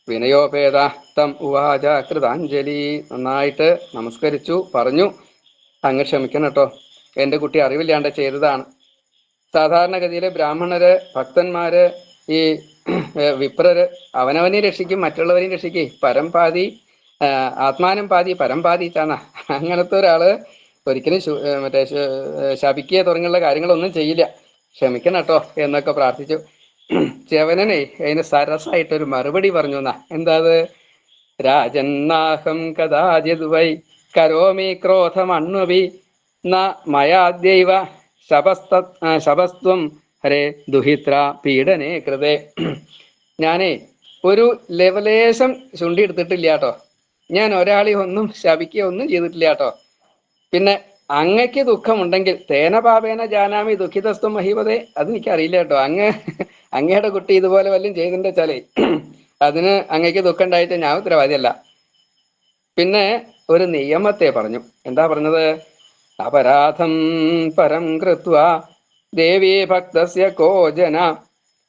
വിനയോപേത തം ഉവാച കൃതാഞ്ജലി. നന്നായിട്ട് നമസ്കരിച്ചു, പറഞ്ഞു, അങ്ങ് ക്ഷമിക്കണം കേട്ടോ, എൻ്റെ കുട്ടി അറിവില്ലാണ്ട് ചെയ്തതാണ്. സാധാരണഗതിയിൽ ബ്രാഹ്മണര്, ഭക്തന്മാര്, ഈ വിപ്രര് അവനവനെയും രക്ഷിക്കും, മറ്റുള്ളവരെയും രക്ഷിക്കും. പരംപാതി ആത്മാനം പാതി പരംപാതി ചാന്ന. അങ്ങനത്തെ ഒരാള് ഒരിക്കലും ശപിക്കുക തുടങ്ങിയുള്ള കാര്യങ്ങളൊന്നും ചെയ്യില്ല. ക്ഷമിക്കണം കേട്ടോ എന്നൊക്കെ പ്രാർത്ഥിച്ചു. ച്യവനനെ അതിന് സരസായിട്ടൊരു മറുപടി പറഞ്ഞു എന്നാ. എന്താ അത്? രാജന്നാഹം കഥാചിത് വൈ കരോമി ക്രോധമണ്വപി ന മയാദ്യൈവ ശപസ്ത്വം ഹരേ ദുഹിത്ര പീഡനേ കൃതേ. ഞാനേ ഒരു ലെവലേശം ചുണ്ടി എടുത്തിട്ടില്ല കേട്ടോ. ഞാൻ ഒരാളെ ഒന്നും ശപിക്കുക ഒന്നും ചെയ്തിട്ടില്ല കേട്ടോ. പിന്നെ അങ്ങയ്ക്ക് ദുഃഖമുണ്ടെങ്കിൽ തേന പാപേന ജാനാമി ദുഃഖിതസ്ത്വം മഹീപതേ, അത് എനിക്കറിയില്ല കേട്ടോ. അങ്ങയുടെ കുട്ടി ഇതുപോലെ വല്ലതും ചെയ്തിട്ടുണ്ട് വെച്ചാലേ അതിന് അങ്ങയ്ക്ക് ദുഃഖം ഉണ്ടായിട്ട് ഞാൻ ഉത്തരവാദിയല്ല. പിന്നെ ഒരു നിയമത്തെ പറഞ്ഞു. എന്താ പറഞ്ഞത്? അപരാധം പരം കൃത്വ ദേവീ ഭക്തസ്യ കോജന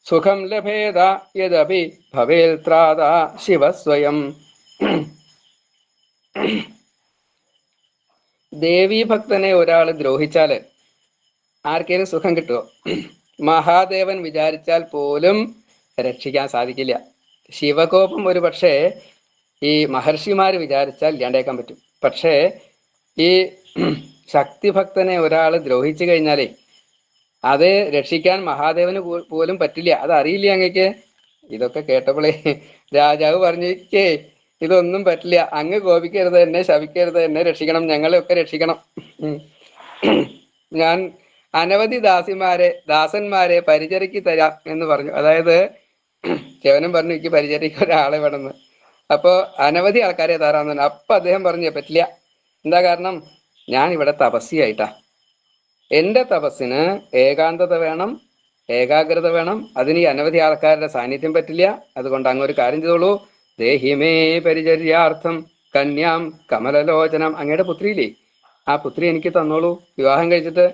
സുഖം ലഭേത യദപി ഭവേൽ ത്രാത ശിവസ്വയം. ദേവീ ഭക്തനെ ഒരാൾ ദ്രോഹിച്ചാല് ആർക്കേലും സുഖം കിട്ടുമോ? മഹാദേവൻ വിചാരിച്ചാൽ പോലും രക്ഷിക്കാൻ സാധിക്കില്ല. ശിവകോപം ഒരു പക്ഷേ ഈ മഹർഷിമാർ വിചാരിച്ചാൽ ഇല്ലാണ്ടേക്കാൻ പറ്റും. പക്ഷേ ഈ ശക്തിഭക്തനെ ഒരാൾ ദ്രോഹിച്ചു കഴിഞ്ഞാലേ അത് രക്ഷിക്കാൻ മഹാദേവന് പോലും പറ്റില്ല. അത് അറിയില്ല അങ്ങക്ക്. ഇതൊക്കെ കേട്ടപ്പോളേ രാജാവ് പറഞ്ഞേ, ഇതൊന്നും പറ്റില്ല, അങ്ങ് കോപിക്കരുത്, എന്നെ ശപിക്കരുത്, എന്നെ രക്ഷിക്കണം, ഞങ്ങളെയൊക്കെ രക്ഷിക്കണം. ഞാൻ അനവധി ദാസന്മാരെ പരിചരിക്ക് തരാം എന്ന് പറഞ്ഞു. അതായത് ശിവനും പറഞ്ഞു എനിക്ക് പരിചരിക്കാൻ ഒരാളെ വേണമെന്ന്. അപ്പോ അനവധി ആൾക്കാരെ തരാമെന്ന് പറഞ്ഞു. അപ്പൊ അദ്ദേഹം പറഞ്ഞു പറ്റില്ല. എന്താ കാരണം? ഞാൻ ഇവിടെ തപസ്യായിട്ടാ. എന്റെ തപസ്സിന് ഏകാന്തത വേണം, ഏകാഗ്രത വേണം. അതിന് ഈ അനവധി ആൾക്കാരുടെ സാന്നിധ്യം പറ്റില്ല. അതുകൊണ്ട് അങ്ങ് ഒരു കാര്യം ചെയ്തോളൂ, ദേഹിമേ പരിചര്യാർത്ഥം കന്യാം കമലലോചനം. അങ്ങയുടെ പുത്രിയില്ലേ, ആ പുത്രി എനിക്ക് തന്നോളൂ വിവാഹം കഴിച്ചിട്ട്.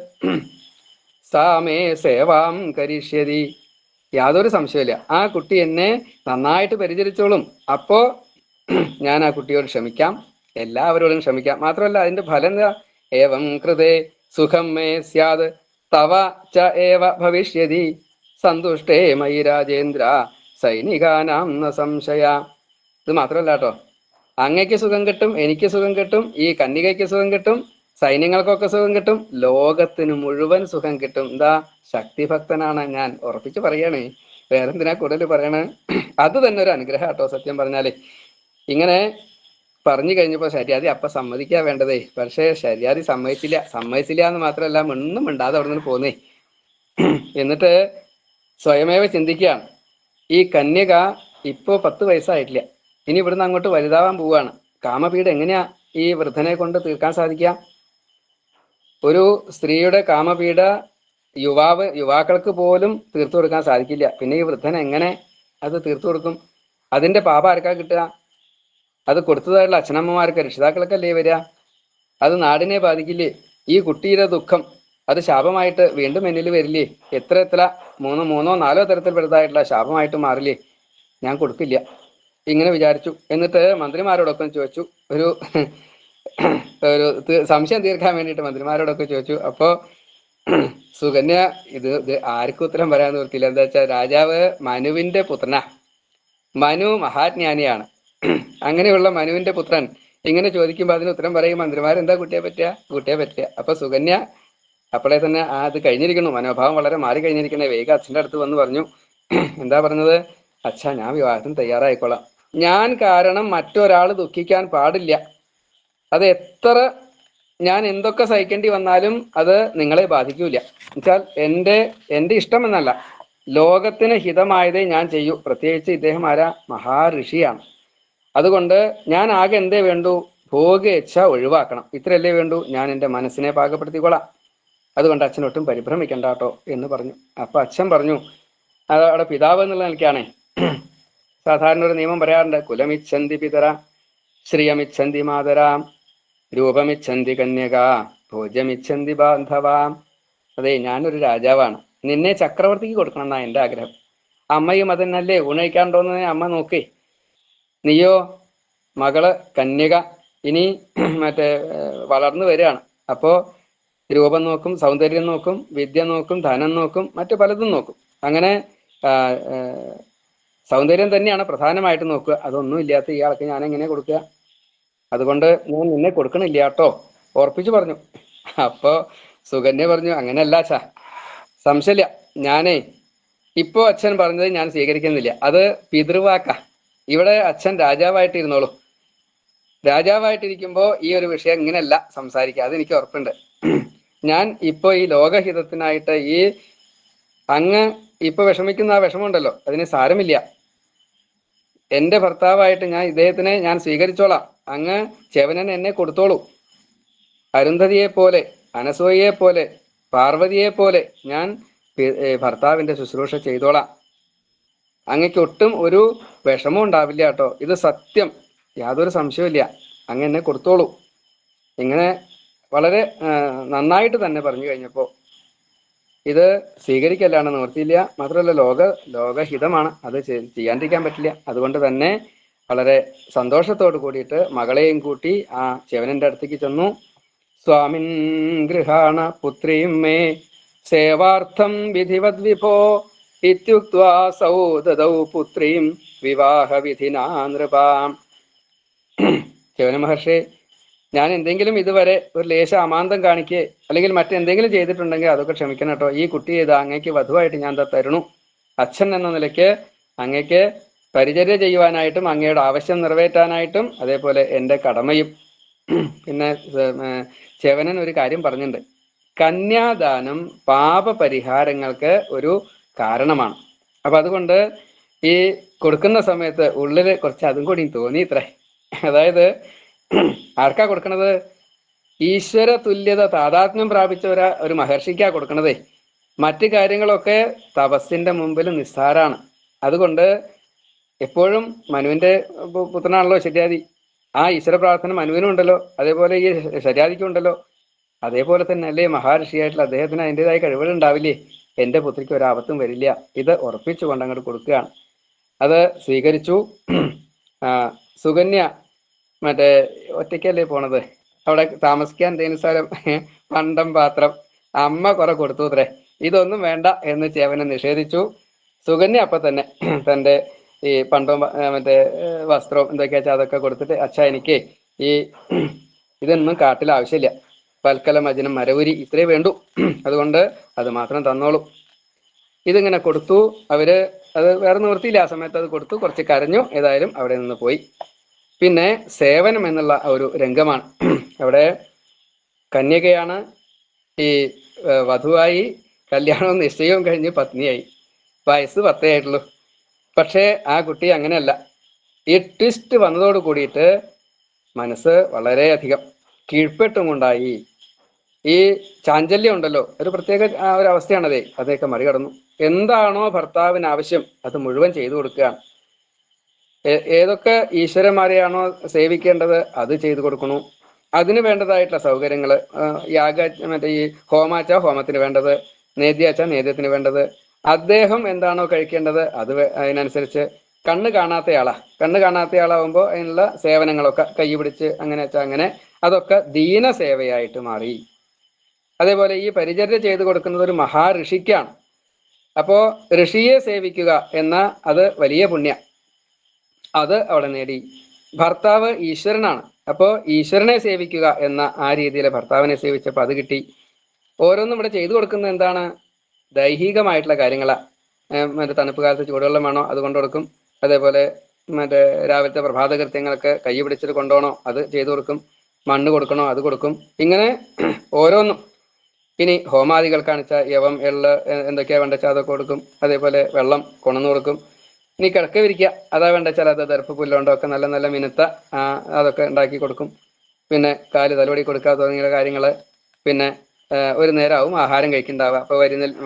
സാമേ സേവാം കരിഷ്യതി. യാതൊരു സംശയമില്ല, ആ കുട്ടി എന്നെ നന്നായിട്ട് പരിചരിച്ചോളും. അപ്പോ ഞാൻ ആ കുട്ടിയോട് ക്ഷമിക്കാം, എല്ലാവരോടും ക്ഷമിക്കാം. മാത്രമല്ല അതിന്റെ ഫലം എന്താ? ഏവം കൃതേ സുഖം മേ സ്യാത് തവ ച ഏവ ഭവിഷ്യതി സന്തുഷ്ടേ മയി രാജേന്ദ്ര സൈനികാനാം ന സംശയ. ഇത് മാത്രമല്ല കേട്ടോ, അങ്ങയ്ക്ക് സുഖം കിട്ടും, എനിക്ക് സുഖം കിട്ടും, ഈ കന്യകയ്ക്ക് സുഖം കിട്ടും, സൈന്യങ്ങൾക്കൊക്കെ സുഖം കിട്ടും, ലോകത്തിന് മുഴുവൻ സുഖം കിട്ടും. എന്താ? ശക്തിഭക്തനാണ് ഞാൻ, ഉറപ്പിച്ച് പറയണേ. വേറെന്തിനാ കൂടുതൽ പറയണേ? അത് തന്നെ ഒരു അനുഗ്രഹം കേട്ടോ സത്യം പറഞ്ഞാലേ. ഇങ്ങനെ പറഞ്ഞു കഴിഞ്ഞപ്പോ ശര്യാദി അപ്പൊ സമ്മതിക്കാ വേണ്ടതേ. പക്ഷേ ശര്യാദി സമ്മതിച്ചില്ല എന്ന് മാത്രമല്ല, ഒന്നും മിണ്ടാതെ അവിടെ നിന്ന് പോന്നേ. എന്നിട്ട് സ്വയമേവ ചിന്തിക്കുകയാണ്, ഈ കന്യക ഇപ്പോ 10 വയസ്സായിട്ടില്ല, ഇനി ഇവിടുന്ന് അങ്ങോട്ട് വലുതാവാൻ പോവാണ്. കാമപീഠ എങ്ങനെയാ ഈ വൃദ്ധനെ കൊണ്ട് തീർക്കാൻ സാധിക്കുക? ഒരു സ്ത്രീയുടെ കാമപീഠ യുവാക്കൾക്ക് പോലും തീർത്തു കൊടുക്കാൻ സാധിക്കില്ല. പിന്നെ ഈ വൃദ്ധൻ എങ്ങനെ അത് തീർത്തു കൊടുക്കും? അതിന്റെ പാപം ആർക്കാ കിട്ടുക? അത് കൊടുത്തതായിട്ടുള്ള അച്ഛനമ്മമാർക്ക്, രക്ഷിതാക്കൾക്ക് അല്ലേ വരിക? അത് നാടിനെ ബാധിക്കില്ലേ? ഈ കുട്ടിയുടെ ദുഃഖം അത് ശാപമായിട്ട് വീണ്ടും എന്നിൽ വരില്ലേ? എത്ര മൂന്നോ നാലോ തരത്തിൽപ്പെടുന്നതായിട്ടുള്ള ശാപമായിട്ട് മാറില്ലേ? ഞാൻ കൊടുക്കില്ല ഇങ്ങനെ വിചാരിച്ചു. എന്നിട്ട് മന്ത്രിമാരോടൊപ്പം ചോദിച്ചു, ഒരു സംശയം തീർക്കാൻ വേണ്ടിയിട്ട് മന്ത്രിമാരോടൊക്കെ ചോദിച്ചു. അപ്പോ സുകന്യ ഇത് ആർക്കും ഉത്തരം പറയാൻ നിർത്തില്ല. എന്താ വെച്ചാൽ രാജാവ് മനുവിന്റെ പുത്രനാ, മനു മഹാജ്ഞാനിയാണ്. അങ്ങനെയുള്ള മനുവിന്റെ പുത്രൻ ഇങ്ങനെ ചോദിക്കുമ്പോൾ അതിന് ഉത്തരം പറയും മന്ത്രിമാരെന്താ കുട്ടിയെ പറ്റിയ. അപ്പൊ സുകന്യ അപ്പോഴേ തന്നെ അത് കഴിഞ്ഞിരിക്കുന്നു, മനോഭാവം വളരെ മാറി കഴിഞ്ഞിരിക്കണേ. വേഗം അച്ഛൻ്റെ അടുത്ത് വന്ന് പറഞ്ഞു. എന്താ പറഞ്ഞത്? അച്ഛാ, ഞാൻ വിവാഹത്തിന് തയ്യാറായിക്കോളാം. ഞാൻ കാരണം മറ്റൊരാൾ ദുഃഖിക്കാൻ പാടില്ല. അത് ഞാൻ എന്തൊക്കെ സഹിക്കേണ്ടി വന്നാലും അത് നിങ്ങളെ ബാധിക്കൂല. എന്നുവെച്ചാൽ എൻ്റെ ഇഷ്ടം എന്നല്ല, ലോകത്തിന് ഹിതമായതേ ഞാൻ ചെയ്യൂ. പ്രത്യേകിച്ച് ഇദ്ദേഹം ആരാ? മഹാഋഷിയാണ്. അതുകൊണ്ട് ഞാൻ ആകെ എന്തേ വേണ്ടു? ഭോഗേച്ഛ ഒഴിവാക്കണം, ഇത്രയല്ലേ വേണ്ടു. ഞാൻ എൻ്റെ മനസ്സിനെ പാകപ്പെടുത്തിക്കൊള്ളാം. അതുകൊണ്ട് അച്ഛനൊട്ടും പരിഭ്രമിക്കണ്ട കേട്ടോ എന്ന് പറഞ്ഞു. അപ്പൊ അച്ഛൻ പറഞ്ഞു, അവിടെ പിതാവ് എന്നുള്ള നിലയ്ക്കാണേ സാധാരണ ഒരു നിയമം പറയാറുണ്ട്, കുലമിച്ഛന്തി പിതര ശ്രിയമിച്ഛന്തി മാതരാം രൂപമിച്ഛന്തി കന്യക ഭോജ്യമിച്ഛന്തി ബാന്ധവാം. അതെ, ഞാനൊരു രാജാവാണ്, നിന്നെ ചക്രവർത്തിക്ക് കൊടുക്കണം എന്നാ എൻ്റെ ആഗ്രഹം. അമ്മയും അതന്നല്ലേ ഊണയിക്കാണ്ടോന്ന് അമ്മ നോക്കേ. നീയോ മകള് കന്യക, ഇനി വളർന്നു വരികയാണ്. അപ്പോ രൂപം നോക്കും, സൗന്ദര്യം നോക്കും, വിദ്യ നോക്കും, ധനം നോക്കും, മറ്റു പലതും നോക്കും. അങ്ങനെ സൗന്ദര്യം തന്നെയാണ് പ്രധാനമായിട്ട് നോക്കുക. അതൊന്നും ഇല്ലാത്ത ഇയാൾക്ക് ഞാൻ എങ്ങനെ കൊടുക്കുക? അതുകൊണ്ട് ഞാൻ നിന്നെ കൊടുക്കണില്ല കേട്ടോ, ഓർപ്പിച്ചു പറഞ്ഞു. അപ്പോ സുകന്യ പറഞ്ഞു, അങ്ങനെയല്ല അച്ഛാ, സംശയമില്ല, ഞാനേ ഇപ്പോ അച്ഛൻ പറഞ്ഞത് ഞാൻ സ്വീകരിക്കുന്നില്ല. അത് പിതൃവാക്ക. ഇവിടെ അച്ഛൻ രാജാവായിട്ടിരുന്നോളൂ. രാജാവായിട്ടിരിക്കുമ്പോ ഈ ഒരു വിഷയം ഇങ്ങനെയല്ല സംസാരിക്കുക, അതെനിക്ക് ഉറപ്പുണ്ട്. ഞാൻ ഇപ്പോ ഈ ലോകഹിതത്തിനായിട്ട് അങ്ങ് ഇപ്പൊ വിഷമിക്കുന്ന ആ വിഷമമുണ്ടല്ലോ, അതിന് സാരമില്ല. എന്റെ ഭർത്താവായിട്ട് ഇദ്ദേഹത്തിനെ ഞാൻ സ്വീകരിച്ചോളാം. അങ്ങ് ചെവനൻ എന്നെ കൊടുത്തോളൂ. അരുന്ധതിയെ പോലെ, അനസൂയയെ പോലെ, പാർവതിയെ പോലെ ഞാൻ ഭർത്താവിന്റെ ശുശ്രൂഷ ചെയ്തോളാം. അങ്ങക്ക് ഒട്ടും ഒരു വിഷമം ഉണ്ടാവില്ല കേട്ടോ, ഇത് സത്യം, യാതൊരു സംശയമില്ല. അങ്ങ് എന്നെ കൊടുത്തോളൂ. ഇങ്ങനെ വളരെ നന്നായിട്ട് തന്നെ പറഞ്ഞു കഴിഞ്ഞപ്പോ ഇത് സ്വീകരിക്കല്ലാണ് നിവൃത്തിയില്ല. മാത്രമല്ല ലോകഹിതമാണ്, അത് ചെയ്യാണ്ടിരിക്കാൻ പറ്റില്ല. അതുകൊണ്ട് തന്നെ വളരെ സന്തോഷത്തോട് കൂടിയിട്ട് മകളെയും കൂട്ടി ആ ചെവനന്റെ അടുത്തേക്ക് ചെന്നു. സ്വാമിൻ ഗൃഹാണ പുത്രീം മേ സേവാർത്ഥം വിധിവത് വിഭോ ഇത്യുക്ത്വാ സൗ ദദൗ പുത്രീം വിവാഹവിധിനാ നൃപാം. ച്യവന മഹർഷി, ഞാൻ എന്തെങ്കിലും ഇതുവരെ ഒരു ലേശ അമാന്തം കാണിക്കേ അല്ലെങ്കിൽ മറ്റെന്തെങ്കിലും ചെയ്തിട്ടുണ്ടെങ്കിൽ അതൊക്കെ ക്ഷമിക്കണം കേട്ടോ. ഈ കുട്ടിയെ ഇത് അങ്ങേക്ക് വധുവായിട്ട് ഞാൻ തരുന്നു. അച്ഛൻ എന്ന നിലയ്ക്ക് അങ്ങേക്ക് പരിചര്യ ചെയ്യുവാനായിട്ടും അങ്ങയുടെ ആവശ്യം നിറവേറ്റാനായിട്ടും അതേപോലെ എൻ്റെ കടമയും. പിന്നെ ച്യവനൻ ഒരു കാര്യം പറഞ്ഞിട്ടുണ്ട്. കന്യാദാനം പാപപരിഹാരങ്ങൾക്ക് ഒരു കാരണമാണ്. അപ്പൊ അതുകൊണ്ട് ഈ കൊടുക്കുന്ന സമയത്ത് ഉള്ളില് കുറച്ച് അതും കൂടി തോന്നി ഇത്രേ. അതായത് ആർക്കാ കൊടുക്കണത്? ഈശ്വര തുല്യത താതാത്മ്യം പ്രാപിച്ച ഒരു മഹർഷിക്കാ കൊടുക്കണതേ. മറ്റു കാര്യങ്ങളൊക്കെ തപസ്സിന്റെ മുമ്പിൽ നിസ്സാരാണ്. അതുകൊണ്ട് എപ്പോഴും മനുവിന്റെ പുത്രനാണല്ലോ ശര്യാദി. ആ ഈശ്വര പ്രാർത്ഥന മനുവിനും ഉണ്ടല്ലോ, അതേപോലെ ഈ ശര്യാദിക്കും ഉണ്ടല്ലോ. അതേപോലെ തന്നെ അല്ലേ മഹാഋഷിയായിട്ടുള്ള അദ്ദേഹത്തിന് അതിൻ്റെതായ കഴിവുകൾ ഉണ്ടാവില്ലേ? എൻ്റെ പുത്രിക്ക് ഒരാപത്തും വരില്ല, ഇത് ഉറപ്പിച്ചുകൊണ്ട് അങ്ങോട്ട് കൊടുക്കുകയാണ്. അത് സ്വീകരിച്ചു. സുകന്യ മറ്റേ ഒറ്റയ്ക്കല്ലേ പോണത്, അവിടെ താമസിക്കാൻ എന്തെങ്കിലും സ്ഥലം, പണ്ടം പാത്രം അമ്മ കുറെ കൊടുത്തു അത്രേ. ഇതൊന്നും വേണ്ട എന്ന് ച്യവനൻ നിഷേധിച്ചു. സുകന്യ അപ്പൊ തന്നെ തൻ്റെ ഈ പണ്ടവും മറ്റേ വസ്ത്രവും എന്തൊക്കെയാ വെച്ചാൽ അതൊക്കെ കൊടുത്തിട്ട്, അച്ഛാ എനിക്ക് ഈ ഇതൊന്നും കാട്ടിൽ ആവശ്യമില്ല, പൽക്കല മജനം മരവുരി ഇത്രേ വേണ്ടു, അതുകൊണ്ട് അത് മാത്രം തന്നോളൂ. ഇതിങ്ങനെ കൊടുത്തു. അവര് അത് വേറെ നിവൃത്തിയില്ല, ആ സമയത്ത് അത് കൊടുത്തു. കുറച്ച് കരഞ്ഞു. ഏതായാലും അവിടെ നിന്ന് പോയി. പിന്നെ സേവനം എന്നുള്ള ഒരു രംഗമാണ്. അവിടെ കന്യകയാണ്, ഈ വധുവായി, കല്യാണവും നിശ്ചയവും കഴിഞ്ഞ് പത്നിയായി. വയസ്സ് 10 ആയിട്ടുള്ളൂ. പക്ഷേ ആ കുട്ടി അങ്ങനെയല്ല. ഈ ട്വിസ്റ്റ് വന്നതോട് കൂടിയിട്ട് മനസ്സ് വളരെയധികം കീഴ്പ്പെട്ടും കൊണ്ടായി. ഈ ചാഞ്ചല്യം ഉണ്ടല്ലോ, ഒരു പ്രത്യേക ഒരു അവസ്ഥയാണതേ, അതൊക്കെ മറികടന്നു. എന്താണോ ഭർത്താവിന് ആവശ്യം അത് മുഴുവൻ ചെയ്തു കൊടുക്കുകയാണ്. ഏതൊക്കെ ഈശ്വരന്മാരെയാണോ സേവിക്കേണ്ടത് അത് ചെയ്തു കൊടുക്കണു. അതിന് വേണ്ടതായിട്ടുള്ള സൗകര്യങ്ങൾ, മറ്റേ ഈ ഹോമാച്ച ഹോമത്തിന് വേണ്ടത്, നേദ്യാച്ച നേദ്യത്തിന് വേണ്ടത്, അദ്ദേഹം എന്താണോ കഴിക്കേണ്ടത് അത് അതിനനുസരിച്ച്. കണ്ണ് കാണാത്തയാളാവുമ്പോൾ അതിനുള്ള സേവനങ്ങളൊക്കെ കൈ പിടിച്ച് അങ്ങനെ വെച്ചാൽ അങ്ങനെ അതൊക്കെ ദീനസേവയായിട്ട് മാറി. അതേപോലെ ഈ പരിചര്യ ചെയ്തു കൊടുക്കുന്നത് ഒരു മഹാഋഷിക്കാണ്. അപ്പോ ഋഷിയെ സേവിക്കുക എന്ന അത് വലിയ പുണ്യ, അത് അവിടെ നേടി. ഭർത്താവ് ഈശ്വരനാണ്, അപ്പോൾ ഈശ്വരനെ സേവിക്കുക എന്ന ആ രീതിയിൽ ഭർത്താവിനെ സേവിച്ചപ്പോൾ അത് കിട്ടി. ഓരോന്നും ഇവിടെ ചെയ്തു കൊടുക്കുന്നത് എന്താണ്? ദൈഹികമായിട്ടുള്ള കാര്യങ്ങളാണ്. മറ്റേ തണുപ്പ് കാലത്ത് ചൂടുവെള്ളം വേണോ അത് കൊണ്ടു കൊടുക്കും. അതേപോലെ മറ്റേ രാവിലത്തെ പ്രഭാത കൃത്യങ്ങളൊക്കെ കൈ പിടിച്ചിട്ട് കൊണ്ടുപോകണോ അത് ചെയ്തു കൊടുക്കും. മണ്ണ് കൊടുക്കണോ അത് കൊടുക്കും. ഇങ്ങനെ ഓരോന്നും. ഇനി ഹോമാദികൾക്കാണ് വെച്ചാൽ യവം എള്ള് എന്തൊക്കെയാ വേണ്ട വെച്ചാൽ അതൊക്കെ കൊടുക്കും. അതേപോലെ വെള്ളം കൊണ്ടുവന്ന് കൊടുക്കും. ഇനി കിടക്ക വിരിക്കുക അതാ വേണ്ട വെച്ചാൽ അത് ദർപ്പ് പുല്ലുണ്ടോ ഒക്കെ നല്ല നല്ല മിനുത്ത അതൊക്കെ ഉണ്ടാക്കി കൊടുക്കും. പിന്നെ കാല് തലോടി കൊടുക്കുക തുടങ്ങിയ കാര്യങ്ങൾ. പിന്നെ ഒരു നേരമാവും ആഹാരം കഴിക്കുന്നുണ്ടാവുക. അപ്പോൾ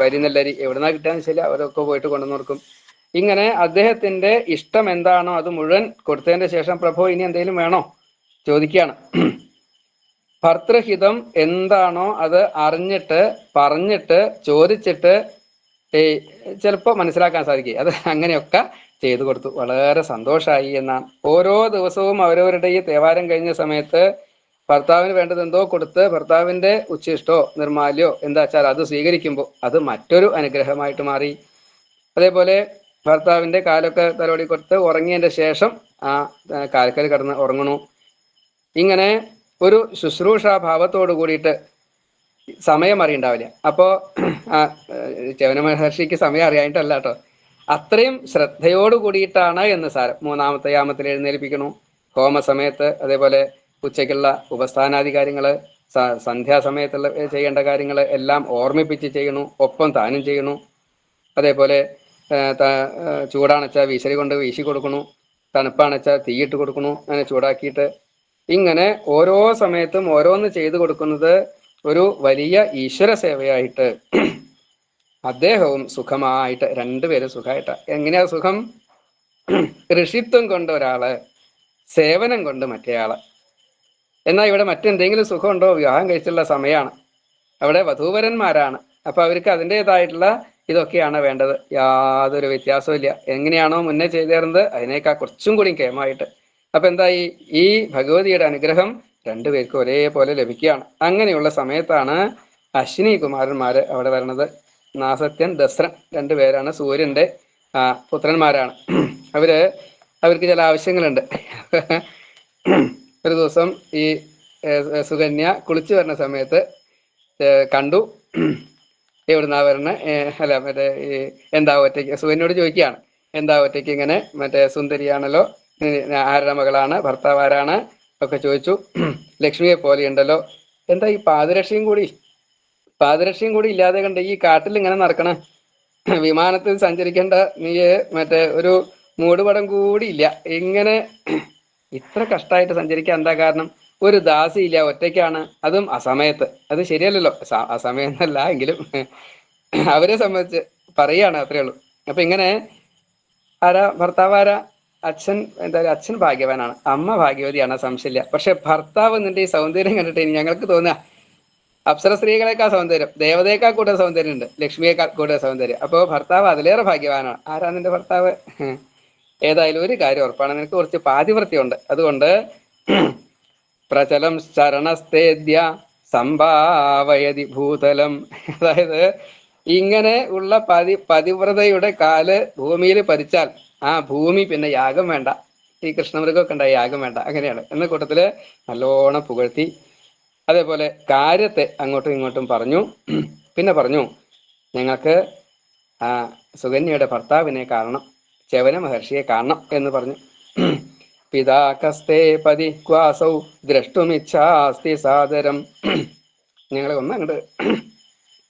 വരിനെല്ലരി എവിടുന്നാ കിട്ടുകയെന്ന് വെച്ചാൽ അവരൊക്കെ പോയിട്ട് കൊണ്ടുവന്ന് കൊടുക്കും. ഇങ്ങനെ അദ്ദേഹത്തിന്റെ ഇഷ്ടം എന്താണോ അത് മുഴുവൻ കൊടുത്തതിന്റെ ശേഷം പ്രഭു ഇനി എന്തെങ്കിലും വേണോ ചോദിക്കുകയാണ്. ഭർത്തൃഹിതം എന്താണോ അത് അറിഞ്ഞിട്ട് പറഞ്ഞിട്ട് ചോദിച്ചിട്ട് ചിലപ്പോൾ മനസ്സിലാക്കാൻ സാധിക്കും. അത് അങ്ങനെയൊക്കെ ചെയ്തു കൊടുത്തു. വളരെ സന്തോഷമായി എന്നാണ്. ഓരോ ദിവസവും അവരവരുടെ ഈ തേവാരം കഴിഞ്ഞ സമയത്ത് ഭർത്താവിന് വേണ്ടത് എന്തോ കൊടുത്ത് ഭർത്താവിന്റെ ഉച്ഛിഷ്ടോ നിർമാല്യോ എന്താ വെച്ചാൽ അത് സ്വീകരിക്കുമ്പോൾ അത് മറ്റൊരു അനുഗ്രഹമായിട്ട് മാറി. അതേപോലെ ഭർത്താവിന്റെ കാലൊക്കെ തലോടി കൊടുത്ത് ഉറങ്ങിയതിന്റെ ശേഷം ആ കാൽക്കൽ കിടന്ന് ഉറങ്ങണു. ഇങ്ങനെ ഒരു ശുശ്രൂഷാഭാവത്തോട് കൂടിയിട്ട് സമയം അറിയണ്ടാവില്ല. അപ്പോൾ ച്യവന മഹർഷിക്ക് സമയം അറിയാനിട്ടല്ല കേട്ടോ, അത്രയും ശ്രദ്ധയോട് കൂടിയിട്ടാണ് എന്ന് സാരം. 3-ാമത്തെ യാമത്തിൽ എഴുന്നേൽപ്പിക്കണു ഹോമസമയത്ത്. അതേപോലെ ഉച്ചയ്ക്കുള്ള ഉപസ്ഥാനാദി കാര്യങ്ങൾ, സന്ധ്യാസമയത്തുള്ള ചെയ്യേണ്ട കാര്യങ്ങൾ എല്ലാം ഓർമ്മിപ്പിച്ച് ചെയ്യണു. ഒപ്പം താനും ചെയ്യണു. അതേപോലെ ചൂടാണെച്ചാൽ വീശരി കൊണ്ട് വീശി കൊടുക്കണു, തണുപ്പാണെച്ചാൽ തീയിട്ട് കൊടുക്കണു, അങ്ങനെ ചൂടാക്കിയിട്ട്. ഇങ്ങനെ ഓരോ സമയത്തും ഓരോന്ന് ചെയ്തു കൊടുക്കുന്നത് ഒരു വലിയ ഈശ്വര സേവയായിട്ട് അദ്ദേഹവും സുഖമായിട്ട്, രണ്ടുപേരും സുഖമായിട്ട്. എങ്ങനെയാ സുഖം? ഋഷിത്വം കൊണ്ട് ഒരാള്, സേവനം കൊണ്ട് മറ്റേയാള്. എന്നാൽ ഇവിടെ മറ്റെന്തെങ്കിലും സുഖമുണ്ടോ? വിവാഹം കഴിച്ചുള്ള സമയമാണ്, അവിടെ വധൂവരന്മാരാണ്. അപ്പൊ അവർക്ക് അതിൻ്റെതായിട്ടുള്ള ഇതൊക്കെയാണ് വേണ്ടത്. യാതൊരു വ്യത്യാസവും ഇല്ല. എങ്ങനെയാണോ മുന്നേ ചെയ്തേർന്നത് അതിനേക്കാൾ കുറച്ചും കൂടി കേമായിട്ട്. അപ്പൊ എന്തായി? ഈ ഭഗവതിയുടെ അനുഗ്രഹം രണ്ടുപേർക്കും ഒരേപോലെ ലഭിക്കുകയാണ്. അങ്ങനെയുള്ള സമയത്താണ് അശ്വിനി കുമാരന്മാര് അവിടെ വരണത്. നാസത്യൻ, ദസ്രൻ രണ്ടുപേരാണ് സൂര്യന്റെ പുത്രന്മാരാണ്. അവർക്ക് ചില ആവശ്യങ്ങളുണ്ട്. ഒരു ദിവസം ഈ സുകന്യ കുളിച്ചു വരുന്ന സമയത്ത് കണ്ടു. എവിടുന്നാ വരണേ, അല്ല മറ്റേ ഈ എന്താ ഒറ്റയ്ക്ക്, സുകന്യോട് ചോദിക്കുകയാണ്, എന്താ ഒറ്റയ്ക്ക് ഇങ്ങനെ, മറ്റേ സുന്ദരിയാണല്ലോ, ആരുടെ മകളാണ്, ഭർത്താവ് ആരാണ് ഒക്കെ ചോദിച്ചു. ലക്ഷ്മിയെ പോലെയുണ്ടല്ലോ, എന്താ ഈ പാദരക്ഷയും കൂടി ഇല്ലാതെ കണ്ട് ഈ കാട്ടിൽ ഇങ്ങനെ നടക്കണേ, വിമാനത്തിൽ സഞ്ചരിക്കേണ്ട നീ മറ്റേ ഒരു മൂടുപടം കൂടി ഇല്ല, ഇങ്ങനെ ഇത്ര കഷ്ടമായിട്ട് സഞ്ചരിക്കാൻ എന്താ കാരണം? ഒരു ദാസി ഇല്ല, ഒറ്റയ്ക്കാണ്, അതും അസമയത്ത്. അത് ശരിയല്ലല്ലോ, അസമയം എന്നല്ല എങ്കിലും അവരെ സംബന്ധിച്ച് പറയാണ്, അത്രേ ഉള്ളൂ. അപ്പൊ ഇങ്ങനെ ഭർത്താവ് ആരാ? അച്ഛൻ എന്തായാലും അച്ഛൻ ഭാഗ്യവാനാണ്, അമ്മ ഭാഗ്യവതിയാണ്, സംശയമില്ല. പക്ഷെ ഭർത്താവ് നിന്റെ ഈ സൗന്ദര്യം കണ്ടിട്ട് ഞങ്ങൾക്ക് തോന്നുക അപ്സര സ്ത്രീകളെക്കാൾ സൗന്ദര്യം, ദേവതയേക്കാൾ കൂടുതൽ സൗന്ദര്യം ഉണ്ട്, ലക്ഷ്മിയേക്കാൾ കൂടുതൽ സൗന്ദര്യം. അപ്പോൾ ഭർത്താവ് അതിലേറെ ഭാഗ്യവാനാണ്. ആരാ നിന്റെ ഭർത്താവ്? ഏതായാലും ഒരു കാര്യം ഉറപ്പാണ്, നിനക്ക് കുറച്ച് പാതിവൃത്യമുണ്ട്. അതുകൊണ്ട് പ്രചലം ശരണസ്തേദ്യ സംഭാവയതി ഭൂതലം. അതായത് ഇങ്ങനെ ഉള്ള പതിവ്രതയുടെ കാല് ഭൂമിയിൽ പതിച്ചാൽ ആ ഭൂമി പിന്നെ യാഗം വേണ്ട, ഈ കൃഷ്ണമൃഗമൊക്കെ ഉണ്ടായി യാഗം വേണ്ട, അങ്ങനെയാണ് എന്ന കൂട്ടത്തില് നല്ലോണം പുകഴ്ത്തി. അതേപോലെ കാര്യത്തെ അങ്ങോട്ടും ഇങ്ങോട്ടും പറഞ്ഞു. പിന്നെ പറഞ്ഞു, ഞങ്ങൾക്ക് സുകന്യയുടെ ഭർത്താവിനെ കാണണം, ച്യവന മഹർഷിയെ കാണണം എന്ന് പറഞ്ഞു. പിതാകസ്തേ പതി ക്വാസൗ ദ്രഷ്ടുമിച്ഛാസ്തി സാദരം. ഞങ്ങളെ അങ്ങോട്ട്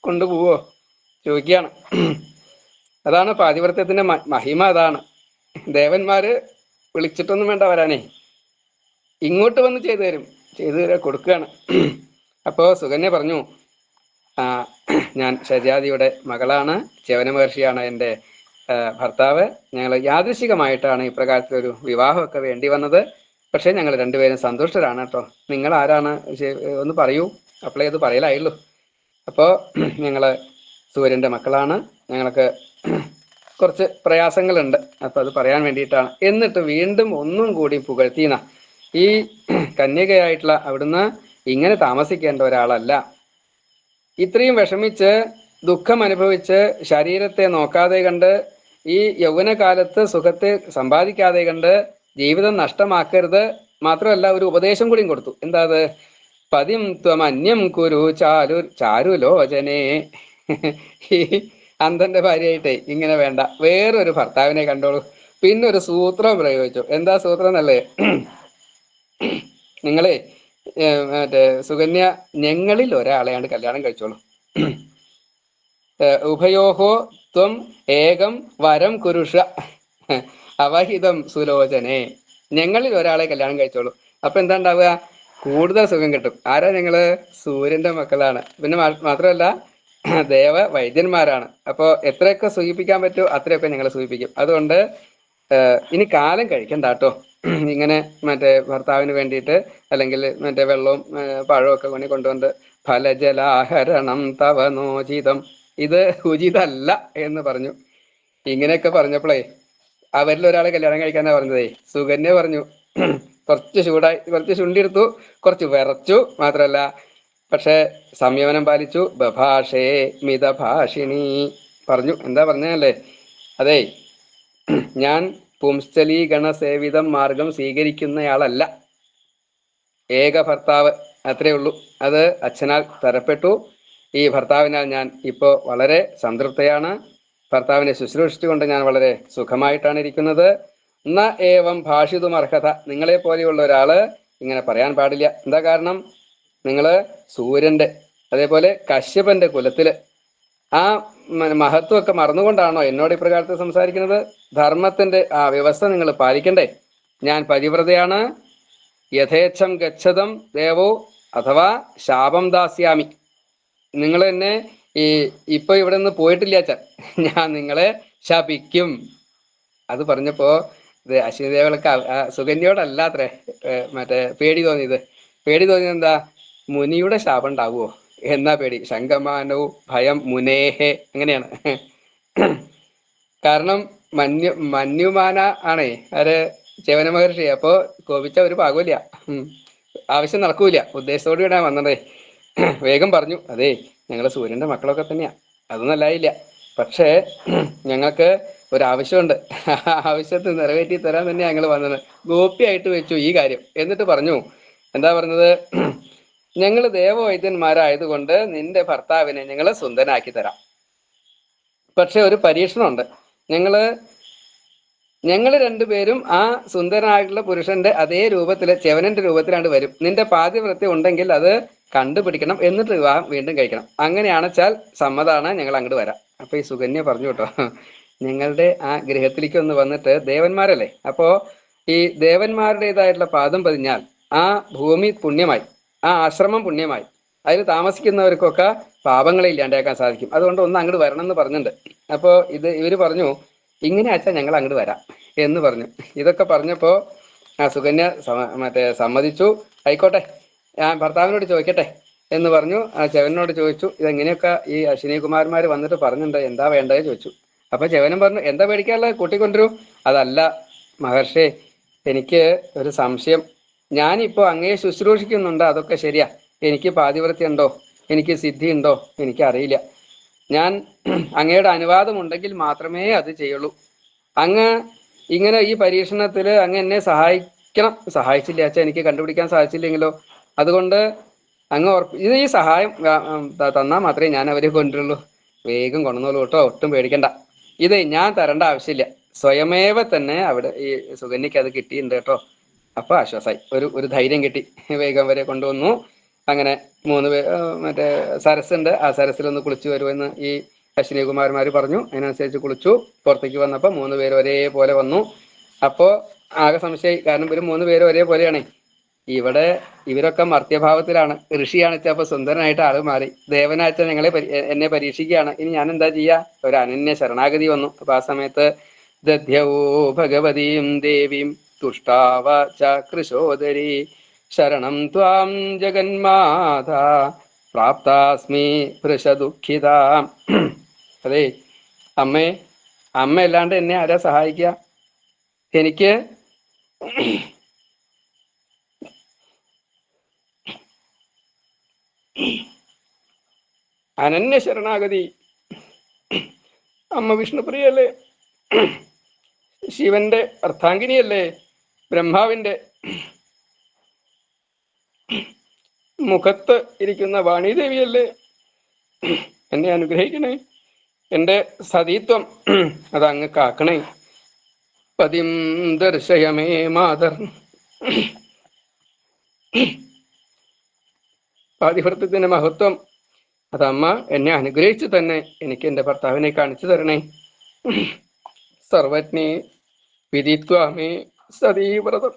കൊണ്ടുപോവോ ചോദിക്കുകയാണ്. അതാണ് പാതിവ്രത്യത്തിന്റെ മഹിമ. അതാണ് ദേവന്മാര് വിളിച്ചിട്ടൊന്നും വേണ്ട വരാനേ, ഇങ്ങോട്ട് വന്ന് ചെയ്തു തരാൻ കൊടുക്കുകയാണ്. അപ്പോ സുകന്യ പറഞ്ഞു, ഞാൻ ശര്യാദിയുടെ മകളാണ്, ച്യവന മഹർഷിയാണ് എൻ്റെ ഭർത്താവ്. ഞങ്ങൾ യാദൃശികമായിട്ടാണ് ഇപ്രകാരത്തിലൊരു വിവാഹമൊക്കെ വേണ്ടി വന്നത്. പക്ഷേ ഞങ്ങൾ രണ്ടുപേരും സന്തുഷ്ടരാണ് കേട്ടോ. നിങ്ങൾ ആരാണ് ഒന്ന് പറയൂ. അപ്പോളേ അത് പറയലായുള്ളൂ. അപ്പോൾ ഞങ്ങൾ സൂര്യൻ്റെ മക്കളാണ്, ഞങ്ങൾക്ക് കുറച്ച് പ്രയാസങ്ങളുണ്ട്, അപ്പം അത് പറയാൻ വേണ്ടിയിട്ടാണ്. എന്നിട്ട് വീണ്ടും ഒന്നും കൂടി പുകഴ്ത്തിന. ഈ കന്യകയായിട്ടുള്ള അവിടുന്ന് ഇങ്ങനെ താമസിക്കേണ്ട ഒരാളല്ല. ഇത്രയും വിഷമിച്ച് ദുഃഖം അനുഭവിച്ച് ശരീരത്തെ നോക്കാതെ കണ്ട് ഈ യൗവനകാലത്ത് സുഖത്തെ സമ്പാദിക്കാതെ കണ്ട് ജീവിതം നഷ്ടമാക്കരുത്. മാത്രമല്ല ഒരു ഉപദേശം കൂടിയും കൊടുത്തു. എന്താ അത്? പതിം ത്വം അന്യം കുരു ചാരുലോചനെ. ഈ അന്ധന്റെ ഭാര്യയായിട്ടേ ഇങ്ങനെ വേണ്ട, വേറൊരു ഭർത്താവിനെ കണ്ടോളൂ. പിന്നെ ഒരു സൂത്രം പ്രയോഗിച്ചു. എന്താ സൂത്രം എന്നല്ലേ? നിങ്ങളെ മറ്റേ സുകന്യ ഞങ്ങളിൽ ഒരാളെയാണ് കല്യാണം കഴിച്ചോളൂ. ഉഭയോഹോ ത്വം ഏകം വരം കുരുഷ അവഹിതം സുലോചനെ. ഞങ്ങളിൽ ഒരാളെ കല്യാണം കഴിച്ചോളൂ. അപ്പൊ എന്താ ഉണ്ടാവുക? കൂടുതൽ സുഖം കിട്ടും. ആരാ ഞങ്ങള്? സൂര്യന്റെ മക്കളാണ്. പിന്നെ മാത്രമല്ല ദേവ വൈദ്യന്മാരാണ്. അപ്പോൾ എത്രയൊക്കെ സൂചിപ്പിക്കാൻ പറ്റുമോ അത്രയൊക്കെ ഞങ്ങൾ സൂചിപ്പിക്കും. അതുകൊണ്ട് ഇനി കാലം കഴിക്കണ്ട കേട്ടോ. ഇങ്ങനെ മറ്റേ ഭർത്താവിന് വേണ്ടിയിട്ട് അല്ലെങ്കിൽ മറ്റേ വെള്ളവും പഴവും ഒക്കെ കൊണ്ടുവന്ന് ഫലജലാഹരണം തവനോചിതം, ഇത് ഉചിതല്ല എന്ന് പറഞ്ഞു. ഇങ്ങനെയൊക്കെ പറഞ്ഞപ്പോഴേ അവരിൽ ഒരാളെ കല്യാണം കഴിക്കാനാ പറഞ്ഞതേ. സുകന്യ പറഞ്ഞു, കുറച്ച് ചൂടായി, കുറച്ച് ചുണ്ടിയെടുത്തു, കുറച്ച് വിറച്ചു. മാത്രമല്ല പക്ഷെ സംയമനം പാലിച്ചു. ബഭാഷേ മിതഭാഷിണി പറഞ്ഞു. എന്താ പറഞ്ഞല്ലേ? അതേ, ഞാൻ പുംസ്ഥലീഗണ സേവിതം മാർഗം സ്വീകരിക്കുന്നയാളല്ല. ഏക ഭർത്താവ്, അത്രേ ഉള്ളൂ. അത് അച്ഛനാൽ തരപ്പെട്ടു. ഈ ഭർത്താവിനാൽ ഞാൻ ഇപ്പോൾ വളരെ സംതൃപ്തയാണ്. ഭർത്താവിനെ ശുശ്രൂഷിച്ചുകൊണ്ട് ഞാൻ വളരെ സുഖമായിട്ടാണ് ഇരിക്കുന്നത്. ന ഏവം ഭാഷിതുമർഹത. നിങ്ങളെ പോലെയുള്ള ഒരാള് ഇങ്ങനെ പറയാൻ പാടില്ല. എന്താ കാരണം? നിങ്ങൾ സൂര്യന്റെ അതേപോലെ കശ്യപന്റെ കുലത്തില് ആ മഹത്വമൊക്കെ മറന്നുകൊണ്ടാണോ എന്നോട് ഇപ്രകാരത്തിൽ സംസാരിക്കുന്നത്? ധർമ്മത്തിന്റെ ആ വ്യവസ്ഥ നിങ്ങൾ പാലിക്കണ്ടേ? ഞാൻ പരിവ്രതയാണ്. യഥേച്ഛം ഗച്ഛതം ദേവോ അഥവാ ശാപം ദാസ്യാമി. നിങ്ങൾ എന്നെ ഇപ്പൊ ഇവിടെ നിന്ന് പോയിട്ടില്ല അച്ഛൻ, ഞാൻ നിങ്ങളെ ശപിക്കും. അത് പറഞ്ഞപ്പോ അശ്വിനിദേവൾക്ക് സുകന്യോടല്ല അത്രേ മറ്റേ പേടി തോന്നിയത്. പേടി തോന്നിയത് എന്താ? മുനിയുടെ ശാപം ഉണ്ടാവുമോ എന്നാ പേടി. ശങ്കമാനവും ഭയം മുനേഹേ, അങ്ങനെയാണ്. കാരണം മന്യുമാന ആണേ ആര്? ച്യവന മഹർഷി. അപ്പോ കോപിച്ച ഒരു പാകമില്ല, ആവശ്യം നടക്കൂല. ഉദ്ദേശത്തോടു കൂടെ വന്നതേ. വേഗം പറഞ്ഞു, അതേ ഞങ്ങള് സൂര്യന്റെ മക്കളൊക്കെ തന്നെയാ, അത് നല്ലായില്ല. പക്ഷേ ഞങ്ങൾക്ക് ഒരാവശ്യമുണ്ട്. ആവശ്യത്തിൽ നിറവേറ്റി തരാൻ തന്നെ ഞങ്ങൾ വന്നത്. ഗോപ്യായിട്ട് വെച്ചു ഈ കാര്യം. എന്നിട്ട് പറഞ്ഞു, എന്താ പറഞ്ഞത്, ഞങ്ങൾ ദേവവൈദ്യന്മാരായതുകൊണ്ട് നിന്റെ ഭർത്താവിനെ ഞങ്ങൾ സുന്ദരനാക്കി തരാം. പക്ഷെ ഒരു പരീക്ഷണമുണ്ട്. ഞങ്ങൾ രണ്ടുപേരും ആ സുന്ദരനായിട്ടുള്ള പുരുഷന്റെ അതേ രൂപത്തില്, ചെവനന്റെ രൂപത്തിലാണ്ട് വരും. നിന്റെ പാതിവൃത്യം ഉണ്ടെങ്കിൽ അത് കണ്ടുപിടിക്കണം, എന്നിട്ട് വിവാഹം വീണ്ടും കഴിക്കണം. അങ്ങനെയാണെച്ചാൽ സമ്മതാണ്, ഞങ്ങൾ അങ്ങോട്ട് വരാം. അപ്പൊ ഈ സുകന്യ പറഞ്ഞു കേട്ടോ, ഞങ്ങളുടെ ആ ഗൃഹത്തിലേക്ക് ഒന്ന് വന്നിട്ട്, ദേവന്മാരല്ലേ, അപ്പോ ഈ ദേവന്മാരുടേതായിട്ടുള്ള പാദം പതിഞ്ഞാൽ ആ ഭൂമി പുണ്യമായി, ആ ആശ്രമം പുണ്യമായി, അതിൽ താമസിക്കുന്നവർക്കൊക്കെ പാപങ്ങളെ ഇല്ലാണ്ടാക്കാൻ സാധിക്കും. അതുകൊണ്ട് ഒന്ന് അങ്ങോട്ട് വരണം എന്ന് പറഞ്ഞിട്ടുണ്ട്. അപ്പോ ഇവര് പറഞ്ഞു, ഇങ്ങനെ അച്ഛാ ഞങ്ങൾ അങ്ങോട്ട് വരാം എന്ന് പറഞ്ഞു. ഇതൊക്കെ പറഞ്ഞപ്പോ ആ സുകന്യ സമ്മതിച്ചു. ആയിക്കോട്ടെ, ഞാൻ ഭർത്താവിനോട് ചോദിക്കട്ടെ എന്ന് പറഞ്ഞു. ആ ചെവനോട് ചോദിച്ചു, ഇതെങ്ങനെയൊക്കെ ഈ അശ്വിനി കുമാരന്മാർ വന്നിട്ട് പറഞ്ഞിട്ടുണ്ട്, എന്താ വേണ്ടത് ചോദിച്ചു. അപ്പൊ ചെവനും പറഞ്ഞു, എന്താ പേടിക്കാനുള്ളത്, കൂട്ടിക്കൊണ്ടുവരൂ. അതല്ല മഹർഷേ, എനിക്ക് ഒരു സംശയം. ഞാനിപ്പോ അങ്ങയെ ശുശ്രൂഷിക്കുന്നുണ്ട്, അതൊക്കെ ശരിയാ. എനിക്ക് പാതിവൃത്യം ഉണ്ടോ, എനിക്ക് സിദ്ധി ഉണ്ടോ, എനിക്കറിയില്ല. ഞാൻ അങ്ങയുടെ അനുവാദം ഉണ്ടെങ്കിൽ മാത്രമേ അത് ചെയ്യുള്ളൂ. അങ്ങ് ഇങ്ങനെ ഈ പരീക്ഷണത്തിൽ അങ്ങ് എന്നെ സഹായിക്കണം. സഹായിച്ചില്ല അച്ഛാ, എനിക്ക് കണ്ടുപിടിക്കാൻ സാധിച്ചില്ലെങ്കിലോ. അതുകൊണ്ട് അങ്ങ് ഇത് ഈ സഹായം തന്നാൽ മാത്രമേ ഞാൻ അവരെ കൊണ്ടുവരുള്ളൂ. വേഗം കൊണ്ടുവന്നോളൂ കേട്ടോ, ഒട്ടും പേടിക്കണ്ട. ഇത് ഞാൻ തരേണ്ട ആവശ്യമില്ല, സ്വയമേവ തന്നെ അവിടെ ഈ സുകന്യക്ക് അത് കിട്ടിയിട്ടുണ്ട് കേട്ടോ. അപ്പൊ ആശ്വാസമായി, ഒരു ധൈര്യം കിട്ടി. വേഗം വരെ കൊണ്ടുവന്നു. അങ്ങനെ 3 പേർ, മറ്റേ സരസ്സുണ്ട്, ആ സരസ്സിലൊന്ന് കുളിച്ചു വരുമെന്ന് ഈ അശ്വിനികുമാരന്മാർ പറഞ്ഞു. അതിനനുസരിച്ച് കുളിച്ചു. പുറത്തേക്ക് വന്നപ്പോൾ 3 പേര് ഒരേപോലെ വന്നു. അപ്പോ ആകെ സംശയമായി, കാരണം ഇവർ 3 പേര് ഒരേപോലെയാണ്. ഇവരൊക്കെ മർത്യഭാവത്തിലാണ്. ഋഷിയാണ് വെച്ചാൽ അപ്പൊ സുന്ദരനായിട്ട് ആള് മാറി. ദേവനാച്ച എന്നെ പരീക്ഷിക്കുകയാണ്. ഇനി ഞാൻ എന്താ ചെയ്യാ? ഒരു അനന്യ ശരണാഗതി വന്നു. അപ്പൊ ആ സമയത്ത് ദധ്യവോ ഭഗവതീം ദേവീം തുഷ്ടാവാച കൃശോദരി ശരണം ത്വാം ജഗന്മാത പ്രാപ്താസ്മി ഭൃശദുഃഖിത. അതെ അമ്മ അല്ലാണ്ട് എന്നെ ആരാ സഹായിക്കുക? എനിക്ക് അനന്യ ശരണാഗതി. അമ്മ വിഷ്ണുപ്രിയല്ലേ, ശിവന്റെ അർത്ഥാംഗിനിയല്ലേ, ബ്രഹ്മാവിന്റെ മുഖത്ത് ഇരിക്കുന്ന വാണിദേവിയല്ലേ, എന്നെ അനുഗ്രഹിക്കണേ. എൻ്റെ സതീത്വം അത് അങ്ങ് കാക്കണേ. പതിം ദർശയമേ മാതർ. പാതിവൃത്യത്തിന്റെ മഹത്വം അതമ്മ എന്നെ അനുഗ്രഹിച്ചു തന്നെ എനിക്ക് എൻ്റെ ഭർത്താവിനെ കാണിച്ചു തരണേ. സർവജ്ഞേ വിധിത്വാമേ സതീവ്രതം.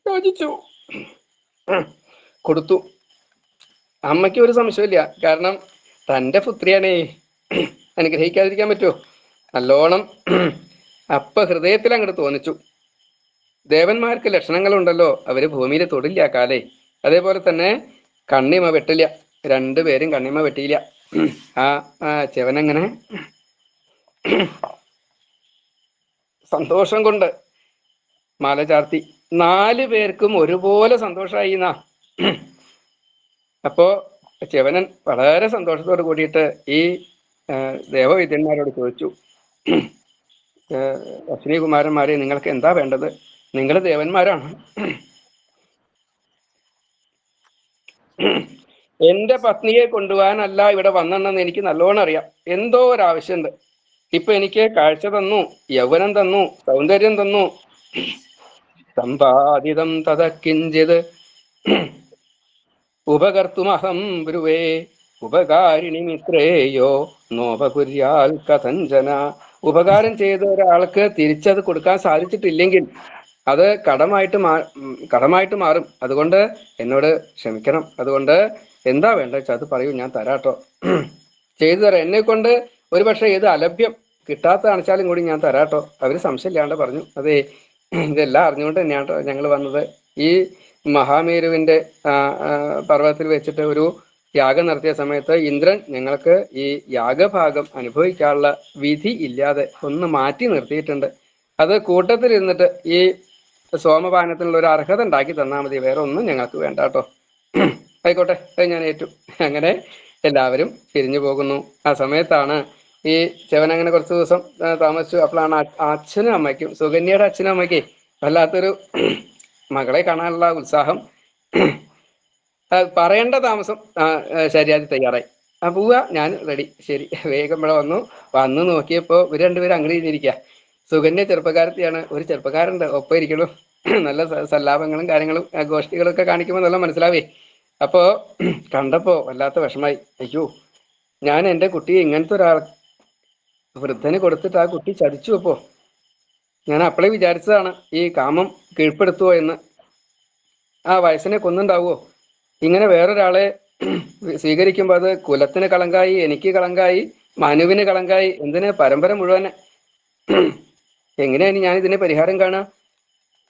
യോജിച്ചു, കൊടുത്തു. അമ്മയ്ക്ക് ഒരു സംശയമില്ല, കാരണം തൻ്റെ പുത്രിയാണേ, അനുഗ്രഹിക്കാതിരിക്കാൻ പറ്റുമോ? നല്ലോണം അപ്പ ഹൃദയത്തിൽ അങ്ങോട്ട് തോന്നിച്ചു. ദേവന്മാർക്ക് ലക്ഷണങ്ങളുണ്ടല്ലോ, അവര് ഭൂമിയിൽ തൊടില്ല കാലേ. അതേപോലെ തന്നെ കണ്ണിമ വെട്ടില്ല, 2 പേരും കണ്ണിമ വെട്ടിയില്ല. ആ ചെവനങ്ങനെ സന്തോഷം കൊണ്ട് മാല ചാർത്തി. 4 പേർക്കും ഒരുപോലെ സന്തോഷമായി എന്നാ. അപ്പോ ചെവനൻ വളരെ സന്തോഷത്തോട് കൂടിയിട്ട് ഈ ദേവവൈദ്യന്മാരോട് ചോദിച്ചു, അശ്വിനികുമാരന്മാരെ, നിങ്ങൾക്ക് എന്താ വേണ്ടത്? നിങ്ങൾ ദേവന്മാരാണ്. എന്റെ പത്നിയെ കൊണ്ടുപോകാനല്ല ഇവിടെ വന്നെന്ന് എനിക്ക് നല്ലോണം അറിയാം. എന്തോ ഒരാവശ്യമുണ്ട്. ഇപ്പൊ എനിക്ക് കാഴ്ച തന്നു, യൗവനം തന്നു, സൗന്ദര്യം തന്നു. സമ്പാദിതം തത കിഞ്ചിത് ഉപകർത്തുമഹം ബ്രുവേ ഉപകാരിണി മിത്രേയോ നോപകുര്യാൽ കഥഞ്ജന. ഉപകാരം ചെയ്ത ഒരാൾക്ക് തിരിച്ചത് കൊടുക്കാൻ സാധിച്ചിട്ടില്ലെങ്കിൽ അത് കടമായിട്ട് മാറും. അതുകൊണ്ട് എന്നോട് ക്ഷമിക്കണം. അതുകൊണ്ട് എന്താ വേണ്ട വെച്ചാൽ അത് പറയൂ, ഞാൻ തരാട്ടോ, ചെയ്തു തരാം. എന്നെ കൊണ്ട് ഒരു പക്ഷേ ഏത് അലഭ്യം കിട്ടാത്ത കാണിച്ചാലും കൂടി ഞാൻ തരാട്ടോ. അവര് സംശയമില്ലാണ്ട് പറഞ്ഞു, അതെ ഇതെല്ലാം അറിഞ്ഞുകൊണ്ട് തന്നെയാട്ടോ ഞങ്ങൾ വന്നത്. ഈ മഹാമേരുവിന്റെ പർവ്വതത്തിൽ വെച്ചിട്ട് ഒരു യാഗം നടത്തിയ സമയത്ത് ഇന്ദ്രൻ ഞങ്ങൾക്ക് ഈ യാഗഭാഗം അനുഭവിക്കാനുള്ള വിധി ഇല്ലാതെ ഒന്ന് മാറ്റി നിർത്തിയിട്ടുണ്ട്. അത് കൂട്ടത്തിൽ ഇരുന്നിട്ട് ഈ സോമപാനത്തിനുള്ള ഒരു അർഹത ഉണ്ടാക്കി തന്നാൽ മതി, വേറെ ഒന്നും ഞങ്ങൾക്ക് വേണ്ട കേട്ടോ. ആയിക്കോട്ടെ, അത് ഞാൻ ഏറ്റു. അങ്ങനെ എല്ലാവരും പിരിഞ്ഞു പോകുന്നു. ആ സമയത്താണ് ഈ ചെവൻ അങ്ങനെ കുറച്ച് ദിവസം താമസിച്ചു. അപ്പോഴാണ് അച്ഛനും അമ്മയ്ക്കും, സുകന്യയുടെ അച്ഛനും അമ്മയ്ക്ക് വല്ലാത്തൊരു മകളെ കാണാനുള്ള ഉത്സാഹം. പറയേണ്ട താമസം ശരിയാതി തയ്യാറായി. പോവുക, ഞാൻ റെഡി, ശരി, വേഗം ഇവിടെ വന്നു നോക്കിയപ്പോൾ ഇവർ രണ്ടുപേരും അങ്ങനെ ഇരിക്കുക. സുകന്യ ചെറുപ്പക്കാരത്തിയാണ്, ഒരു ചെറുപ്പക്കാരുണ്ട് ഒപ്പം ഇരിക്കണം. നല്ല സല്ലാപങ്ങളും കാര്യങ്ങളും ഗോഷ്ഠികളൊക്കെ കാണിക്കുമ്പോൾ നല്ല മനസ്സിലാവേ. അപ്പോ കണ്ടപ്പോ വല്ലാത്ത വിഷമായി. അയ്യോ, ഞാൻ എൻ്റെ കുട്ടിയെ ഇങ്ങനത്തെ ഒരാൾ വൃദ്ധന് കൊടുത്തിട്ട് ആ കുട്ടി ചതിച്ചു. അപ്പോ ഞാൻ അപ്പളേ വിചാരിച്ചതാണ് ഈ കാമം കീഴ്പ്പെടുത്തുവോ എന്ന്. ആ വയസ്സിനെ കൊന്നുണ്ടാവുമോ? ഇങ്ങനെ വേറൊരാളെ സ്വീകരിക്കുമ്പോൾ അത് കുലത്തിന് കളങ്കായി, എനിക്ക് കളങ്കായി, മനുവിന് കളങ്കായി, എന്തിന് പരമ്പര മുഴുവന്. എങ്ങനെയാണ് ഞാൻ ഇതിന് പരിഹാരം കാണുക?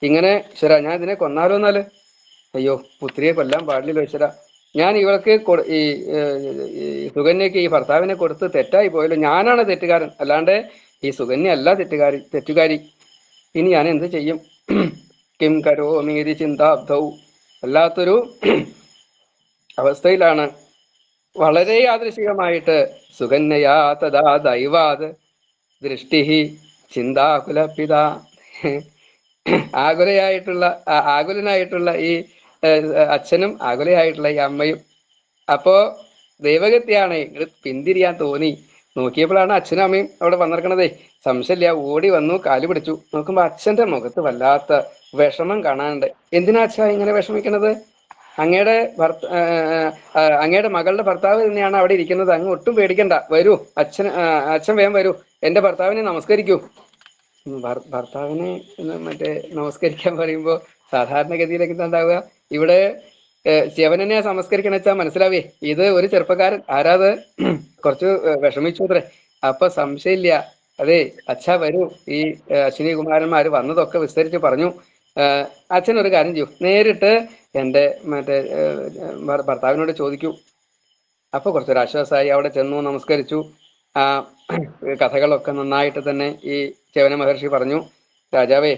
ഇങ്ങനെ ഈശ്വര, ഞാൻ ഇതിനെ കൊന്നാലോ എന്നാല്? അയ്യോ, പുത്രിയെ കൊല്ലാൻ പാടില്ലല്ലോ ഈശ്വര. ഞാൻ ഇവൾക്ക് ഈ സുകന്യക്ക് ഈ ഭർത്താവിനെ കൊടുത്ത് തെറ്റായി പോയല്ലോ. ഞാനാണ് തെറ്റുകാരൻ, അല്ലാണ്ട് ഈ സുകന്യ അല്ല തെറ്റുകാരി. ഇനി ഞാൻ എന്ത് ചെയ്യും? കിം കരോമീതി ചിന്താബ്ധൗ. വല്ലാത്തൊരു അവസ്ഥയിലാണ്. വളരെ യാദൃശികമായിട്ട് സുകന്യയാ തഥാ ദൈവാത് ദൃഷ്ടി ചിന്താകുലപിത. ആകുലനായിട്ടുള്ള ഈ അച്ഛനും ആകുലയായിട്ടുള്ള ഈ അമ്മയും. അപ്പോ ദൈവഗത്യാണ് പിന്തിരിയാൻ തോന്നി. നോക്കിയപ്പോഴാണ് അച്ഛനും അമ്മയും അവിടെ വന്നിരിക്കണതേ. സംശയമില്ല, ഓടി വന്നു, കാല് പിടിച്ചു. നോക്കുമ്പോ അച്ഛന്റെ മുഖത്ത് വല്ലാത്ത വിഷമം കാണാനുണ്ട്. എന്തിനാ അച്ഛാ ഇങ്ങനെ വിഷമിക്കണത്? അങ്ങയുടെ മകളുടെ ഭർത്താവ് തന്നെയാണ് അവിടെ ഇരിക്കുന്നത്. അങ്ങ് ഒട്ടും പേടിക്കണ്ട, വരൂ, അച്ഛൻ വേഗം വരൂ, എന്റെ ഭർത്താവിനെ നമസ്കരിക്കൂ. ഭർത്താവിനെ നമസ്കരിക്കാൻ പറയുമ്പോ സാധാരണഗതിയിലേക്ക് ഉണ്ടാവുക, ഇവിടെ ശിവനെ നമസ്കരിക്കണ വെച്ചാൽ മനസ്സിലാവേ, ഇത് ഒരു ചെറുപ്പക്കാരൻ ആരാത് കുറച്ച് വിഷമിച്ചു അത്രേ. അപ്പൊ സംശയമില്ല, അതെ അച്ഛാ വരൂ. ഈ അശ്വിനി കുമാരന്മാര് വന്നതൊക്കെ വിസ്തരിച്ച് പറഞ്ഞു. അച്ഛൻ ഒരു കാര്യം ചെയ്യൂ, നേരിട്ട് എൻ്റെ ഭർത്താവിനോട് ചോദിക്കൂ. അപ്പൊ കുറച്ചൊരു ആശ്വാസമായി. അവിടെ ചെന്നു, നമസ്കരിച്ചു. ആ കഥകളൊക്കെ നന്നായിട്ട് തന്നെ ഈ ചവന മഹർഷി പറഞ്ഞു. രാജാവേ,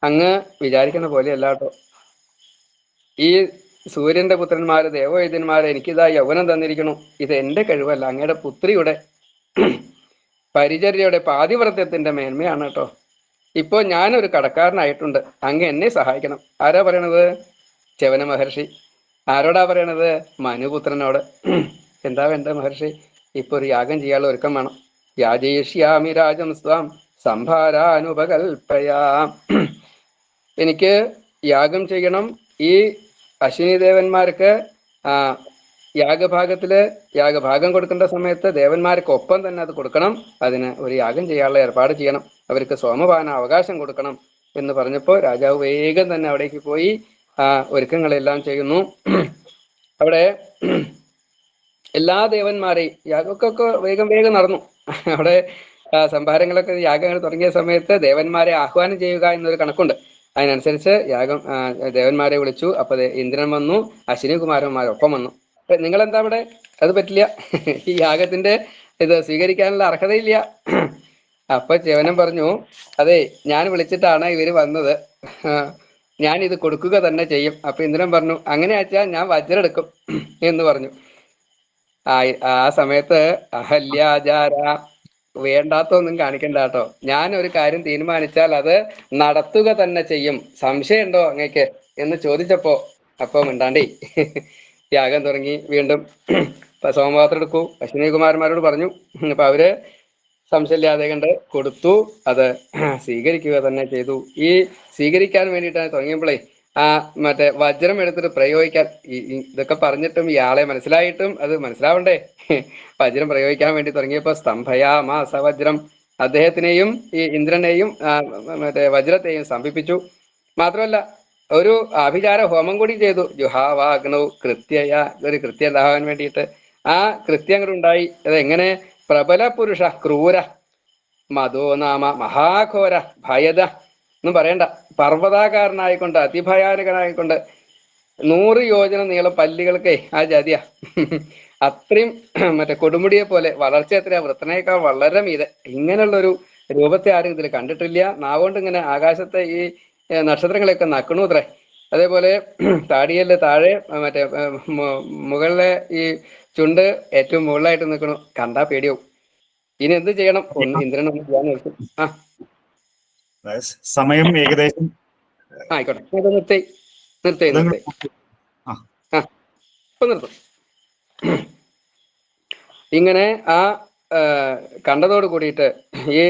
അങ്ങ് വിചാരിക്കുന്ന പോലെയല്ല കേട്ടോ. ഈ സൂര്യന്റെ പുത്രന്മാര്, ദേവവൈദ്യന്മാര് എനിക്കിതാ യൗവനം തന്നിരിക്കണു. ഇത് എന്റെ കഴിവല്ല, അങ്ങയുടെ പുത്രിയുടെ പരിചര്യയുടെ പാതിവ്രത്യത്തിന്റെ മേന്മയാണ് കേട്ടോ. ഇപ്പോ ഞാനൊരു കടക്കാരനായിട്ടുണ്ട്, അങ്ങ് എന്നെ സഹായിക്കണം. ആരാ പറയണത്? ചവന മഹർഷി. ആരോടാ പറയണത്? മനുപുത്രനോട്. എന്താ വേണ്ട മഹർഷി? ഇപ്പൊ ഒരു യാഗം ചെയ്യാനുള്ള ഒരുക്കം വേണം. യാജയിഷ്യാമി രാജം സ്വാം സംഭാരാനുപകൽപ്പയാം. എനിക്ക് യാഗം ചെയ്യണം. ഈ അശ്വിനി ദേവന്മാർക്ക് യാഗഭാഗം കൊടുക്കേണ്ട സമയത്ത് ദേവന്മാർക്ക് ഒപ്പം തന്നെ അത് കൊടുക്കണം. അതിന് ഒരു യാഗം ചെയ്യാനുള്ള ഏർപ്പാട് ചെയ്യണം. അവർക്ക് സോമപാന അവകാശം കൊടുക്കണം എന്ന് പറഞ്ഞപ്പോൾ രാജാവ് വേഗം തന്നെ അവിടേക്ക് പോയി ഒരുക്കങ്ങളെല്ലാം ചെയ്യുന്നു. അവിടെ എല്ലാ ദേവന്മാരെയും യാഗമൊക്കെ വേഗം നടന്നു. അവിടെ സംഭാരങ്ങളൊക്കെ യാഗങ്ങൾ തുടങ്ങിയ സമയത്ത് ദേവന്മാരെ ആഹ്വാനം ചെയ്യുക എന്നൊരു കണക്കുണ്ട്. അതിനനുസരിച്ച് ദേവന്മാരെ വിളിച്ചു. അപ്പൊ ഇന്ദ്രൻ വന്നു, അശ്വിനി കുമാരന്മാരൊപ്പം വന്നു. നിങ്ങളെന്താ അവിടെ? അത് പറ്റില്ല, ഈ യാഗത്തിന്റെ ഇത് സ്വീകരിക്കാനുള്ള അർഹതയില്ല. അപ്പൊ ചവനം പറഞ്ഞു, അതെ ഞാൻ വിളിച്ചിട്ടാണ് ഇവര് വന്നത്, ഞാൻ ഇത് കൊടുക്കുക തന്നെ ചെയ്യും. അപ്പൊ ഇന്ദ്രൻ പറഞ്ഞു, അങ്ങനെ വെച്ചാൽ ഞാൻ വജ്രം എടുക്കും എന്ന് പറഞ്ഞു. ആ സമയത്ത് അഹല്യാചാര, വേണ്ടാത്തൊന്നും കാണിക്കണ്ട കേട്ടോ. ഞാൻ ഒരു കാര്യം തീരുമാനിച്ചാൽ അത് നടത്തുക തന്നെ ചെയ്യും. സംശയമുണ്ടോ അങ്ങക്ക് എന്ന് ചോദിച്ചപ്പോ അപ്പൊ മിണ്ടാണ്ടേ യാഗം തുടങ്ങി. വീണ്ടും സോമപാത്രം എടുക്കൂ, അശ്വിനി കുമാരന്മാരോട് പറഞ്ഞു. അപ്പൊ അവര് സംശയമില്ലാതെ കണ്ട് കൊടുത്തു. അത് സ്വീകരിക്കുക തന്നെ ചെയ്തു. ഈ സ്വീകരിക്കാൻ വേണ്ടിയിട്ടാണ് തുടങ്ങിയപ്പോഴേ വജ്രം എടുത്തിട്ട് പ്രയോഗിക്കാൻ, ഇതൊക്കെ പറഞ്ഞിട്ടും ഇയാളെ മനസ്സിലായിട്ടും അത് മനസ്സിലാവണ്ടേ. വജ്രം പ്രയോഗിക്കാൻ വേണ്ടി തുടങ്ങിയപ്പോ സ്തംഭയാമാസ വജ്രം, അദ്ദേഹത്തിനെയും ഈ ഇന്ദ്രനെയും വജ്രത്തെയും സ്തംഭിപ്പിച്ചു. മാത്രമല്ല ഒരു ആഭിചാര ഹോമം കൂടി ചെയ്തു. ജുഹാവാഗ്നൗ കൃത്യയ, ഒരു കൃത്യം ഉണ്ടാകാൻ വേണ്ടിയിട്ട് ആ കൃത്യം ഉണ്ടായി. അതെങ്ങനെ? പ്രബല പുരുഷ ക്രൂര മതോ നാമ മഹാഘോര ഭയത ഒന്നും പറയണ്ട, പർവ്വതാകാരനായിക്കൊണ്ട് അതിഭയാനകനായിക്കൊണ്ട് 100 യോജന നീളം പല്ലുകൾക്കേ ആ ജാതിയ. അത്രയും കൊടുമുടിയെ പോലെ വളർച്ച എത്രയാ, വൃത്തനേക്കാൾ വളരെ മീതെ. ഇങ്ങനെയുള്ളൊരു രൂപത്തെ ആരും ഇതിൽ കണ്ടിട്ടില്ല. നാവുകൊണ്ട് ഇങ്ങനെ ആകാശത്തെ ഈ നക്ഷത്രങ്ങളെയൊക്കെ നക്കണു അത്രേ. അതേപോലെ താടിയല് താഴെ മുകളിലെ ഈ ചുണ്ട് ഏറ്റവും മുകളിലായിട്ട് നിൽക്കണു, കണ്ടാ പേടിയാവും. ഇനി എന്ത് ചെയ്യണം? ഇന്ദ്രൻ ഒന്ന് ചെയ്യാൻ നോക്കും. സമയം ഏകദേശം ആയിക്കോട്ടെ, നിർത്തി നിർത്തി നിർത്തി ഇപ്പൊ നിർത്തും. ഇങ്ങനെ ആ കണ്ടതോട് കൂടിയിട്ട് ഈ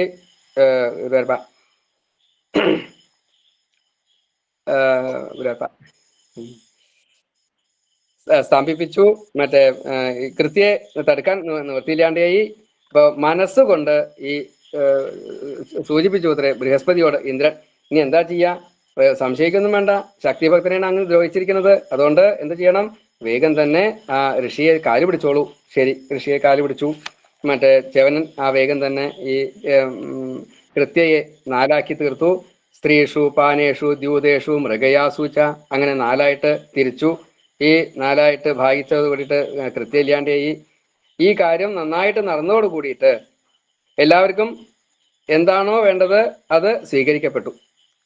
സ്തംഭിപ്പിച്ചു. മറ്റേ കൃത്യയെ തടുക്കാൻ നിവൃത്തിയില്ലാണ്ടായി. ഇപ്പൊ മനസ്സുകൊണ്ട് ഈ സൂചിപ്പിച്ചു അത്രേ ബൃഹസ്പതിയോട് ഇന്ദ്രൻ, ഇനി എന്താ ചെയ്യാ? സംശയിക്കൊന്നും വേണ്ട, ശക്തിഭക്തനെയാണ് അങ്ങ് ദ്രോഹിച്ചിരിക്കുന്നത്. അതുകൊണ്ട് എന്ത് ചെയ്യണം? വേഗം തന്നെ ആ ഋഷിയെ കാല് പിടിച്ചോളൂ. ശരി, ഋഷിയെ കാല് പിടിച്ചു. മറ്റേ ചെവനൻ ആ വേഗം തന്നെ ഈ കൃത്യയെ 4 ആക്കി തീർത്തു. സ്ത്രീഷു പാനേഷു ദ്യൂതേഷു മൃഗയാസൂച്ച, അങ്ങനെ 4 തിരിച്ചു. ഈ 4 ഭാഗിച്ചത് കൂടിയിട്ട് കൃത്യം ഇല്ലാണ്ടായി. ഈ കാര്യം നന്നായിട്ട് നടന്നതോട് കൂടിയിട്ട് എല്ലാവർക്കും എന്താണോ വേണ്ടത് അത് സ്വീകരിക്കപ്പെട്ടു.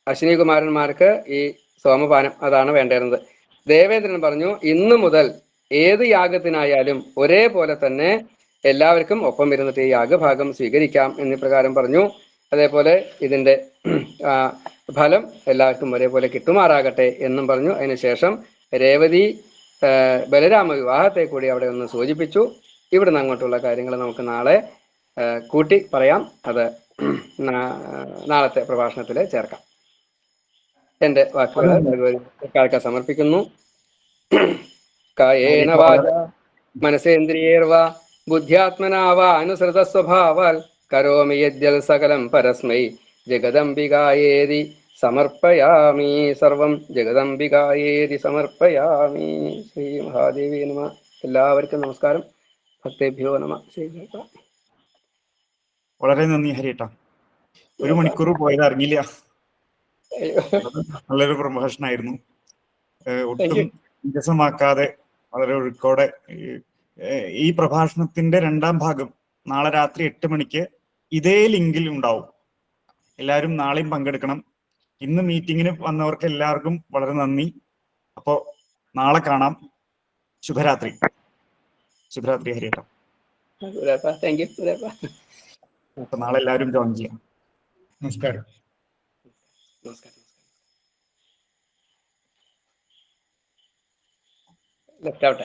അശ്വിനികുമാരന്മാർക്ക് ഈ സോമപാനം അതാണ് വേണ്ടിയിരുന്നത്. ദേവേന്ദ്രൻ പറഞ്ഞു, ഇന്നു മുതൽ ഏത് യാഗത്തിനായാലും ഒരേപോലെ തന്നെ എല്ലാവർക്കും ഒപ്പം ഇരുന്നിട്ട് ഈ യാഗഭാഗം സ്വീകരിക്കാം എന്നീ പ്രകാരം പറഞ്ഞു. അതേപോലെ ഇതിൻ്റെ ഫലം എല്ലാവർക്കും ഒരേപോലെ കിട്ടുമാറാകട്ടെ എന്നും പറഞ്ഞു. അതിനുശേഷം രേവതി ബലരാമ വിവാഹത്തെ കൂടി അവിടെ ഒന്ന് സൂചിപ്പിച്ചു. ഇവിടുന്ന് അങ്ങോട്ടുള്ള കാര്യങ്ങൾ നമുക്ക് നാളെ കൂട്ടി പറയാം. അത് നാളത്തെ പ്രഭാഷണത്തിൽ ചേർക്കാം. എൻ്റെ വാക്കുകൾ ഭഗവതിക്ക് സമർപ്പിക്കുന്നു. കായേന വാച മനസേന്ദ്രിയേർവ ബുദ്ധ്യാത്മനാവ അനുസൃത സ്വഭാവാൽ കരോമി യദ്യൽ സകലം പരസ്മൈ ജഗദംബികായേതി സമർപ്പയാമി. സർവം ജഗദംബികായേതി സമർപ്പയാമി. ശ്രീ മഹാദേവി നമ. എല്ലാവർക്കും നമസ്കാരം. ഭക്തേഭ്യോ നമ. ശ്രീ വളരെ നന്ദി ഹരിയേട്ടാ. 1 മണിക്കൂർ പോയത് അറിഞ്ഞില്ല. നല്ലൊരു പ്രഭാഷണമായിരുന്നു. ഒട്ടും വിജസമാക്കാതെ വളരെ ഒഴുക്കോടെ ഈ പ്രഭാഷണത്തിന്റെ 2ാം ഭാഗം നാളെ രാത്രി 8 മണിക്ക് ഇതേ ലിങ്കിൽ ഉണ്ടാവും. എല്ലാവരും നാളെയും പങ്കെടുക്കണം. ഇന്ന് മീറ്റിങ്ങിന് വന്നവർക്ക് എല്ലാവർക്കും വളരെ നന്ദി. അപ്പോ നാളെ കാണാം. ശുഭരാത്രി. ശുഭരാത്രി ഹരിയേട്ടാ. അപ്പൊ നാളെ എല്ലാവരും ജോയിൻ ചെയ്യാം. നമസ്കാരം. നമസ്കാരം. Left out.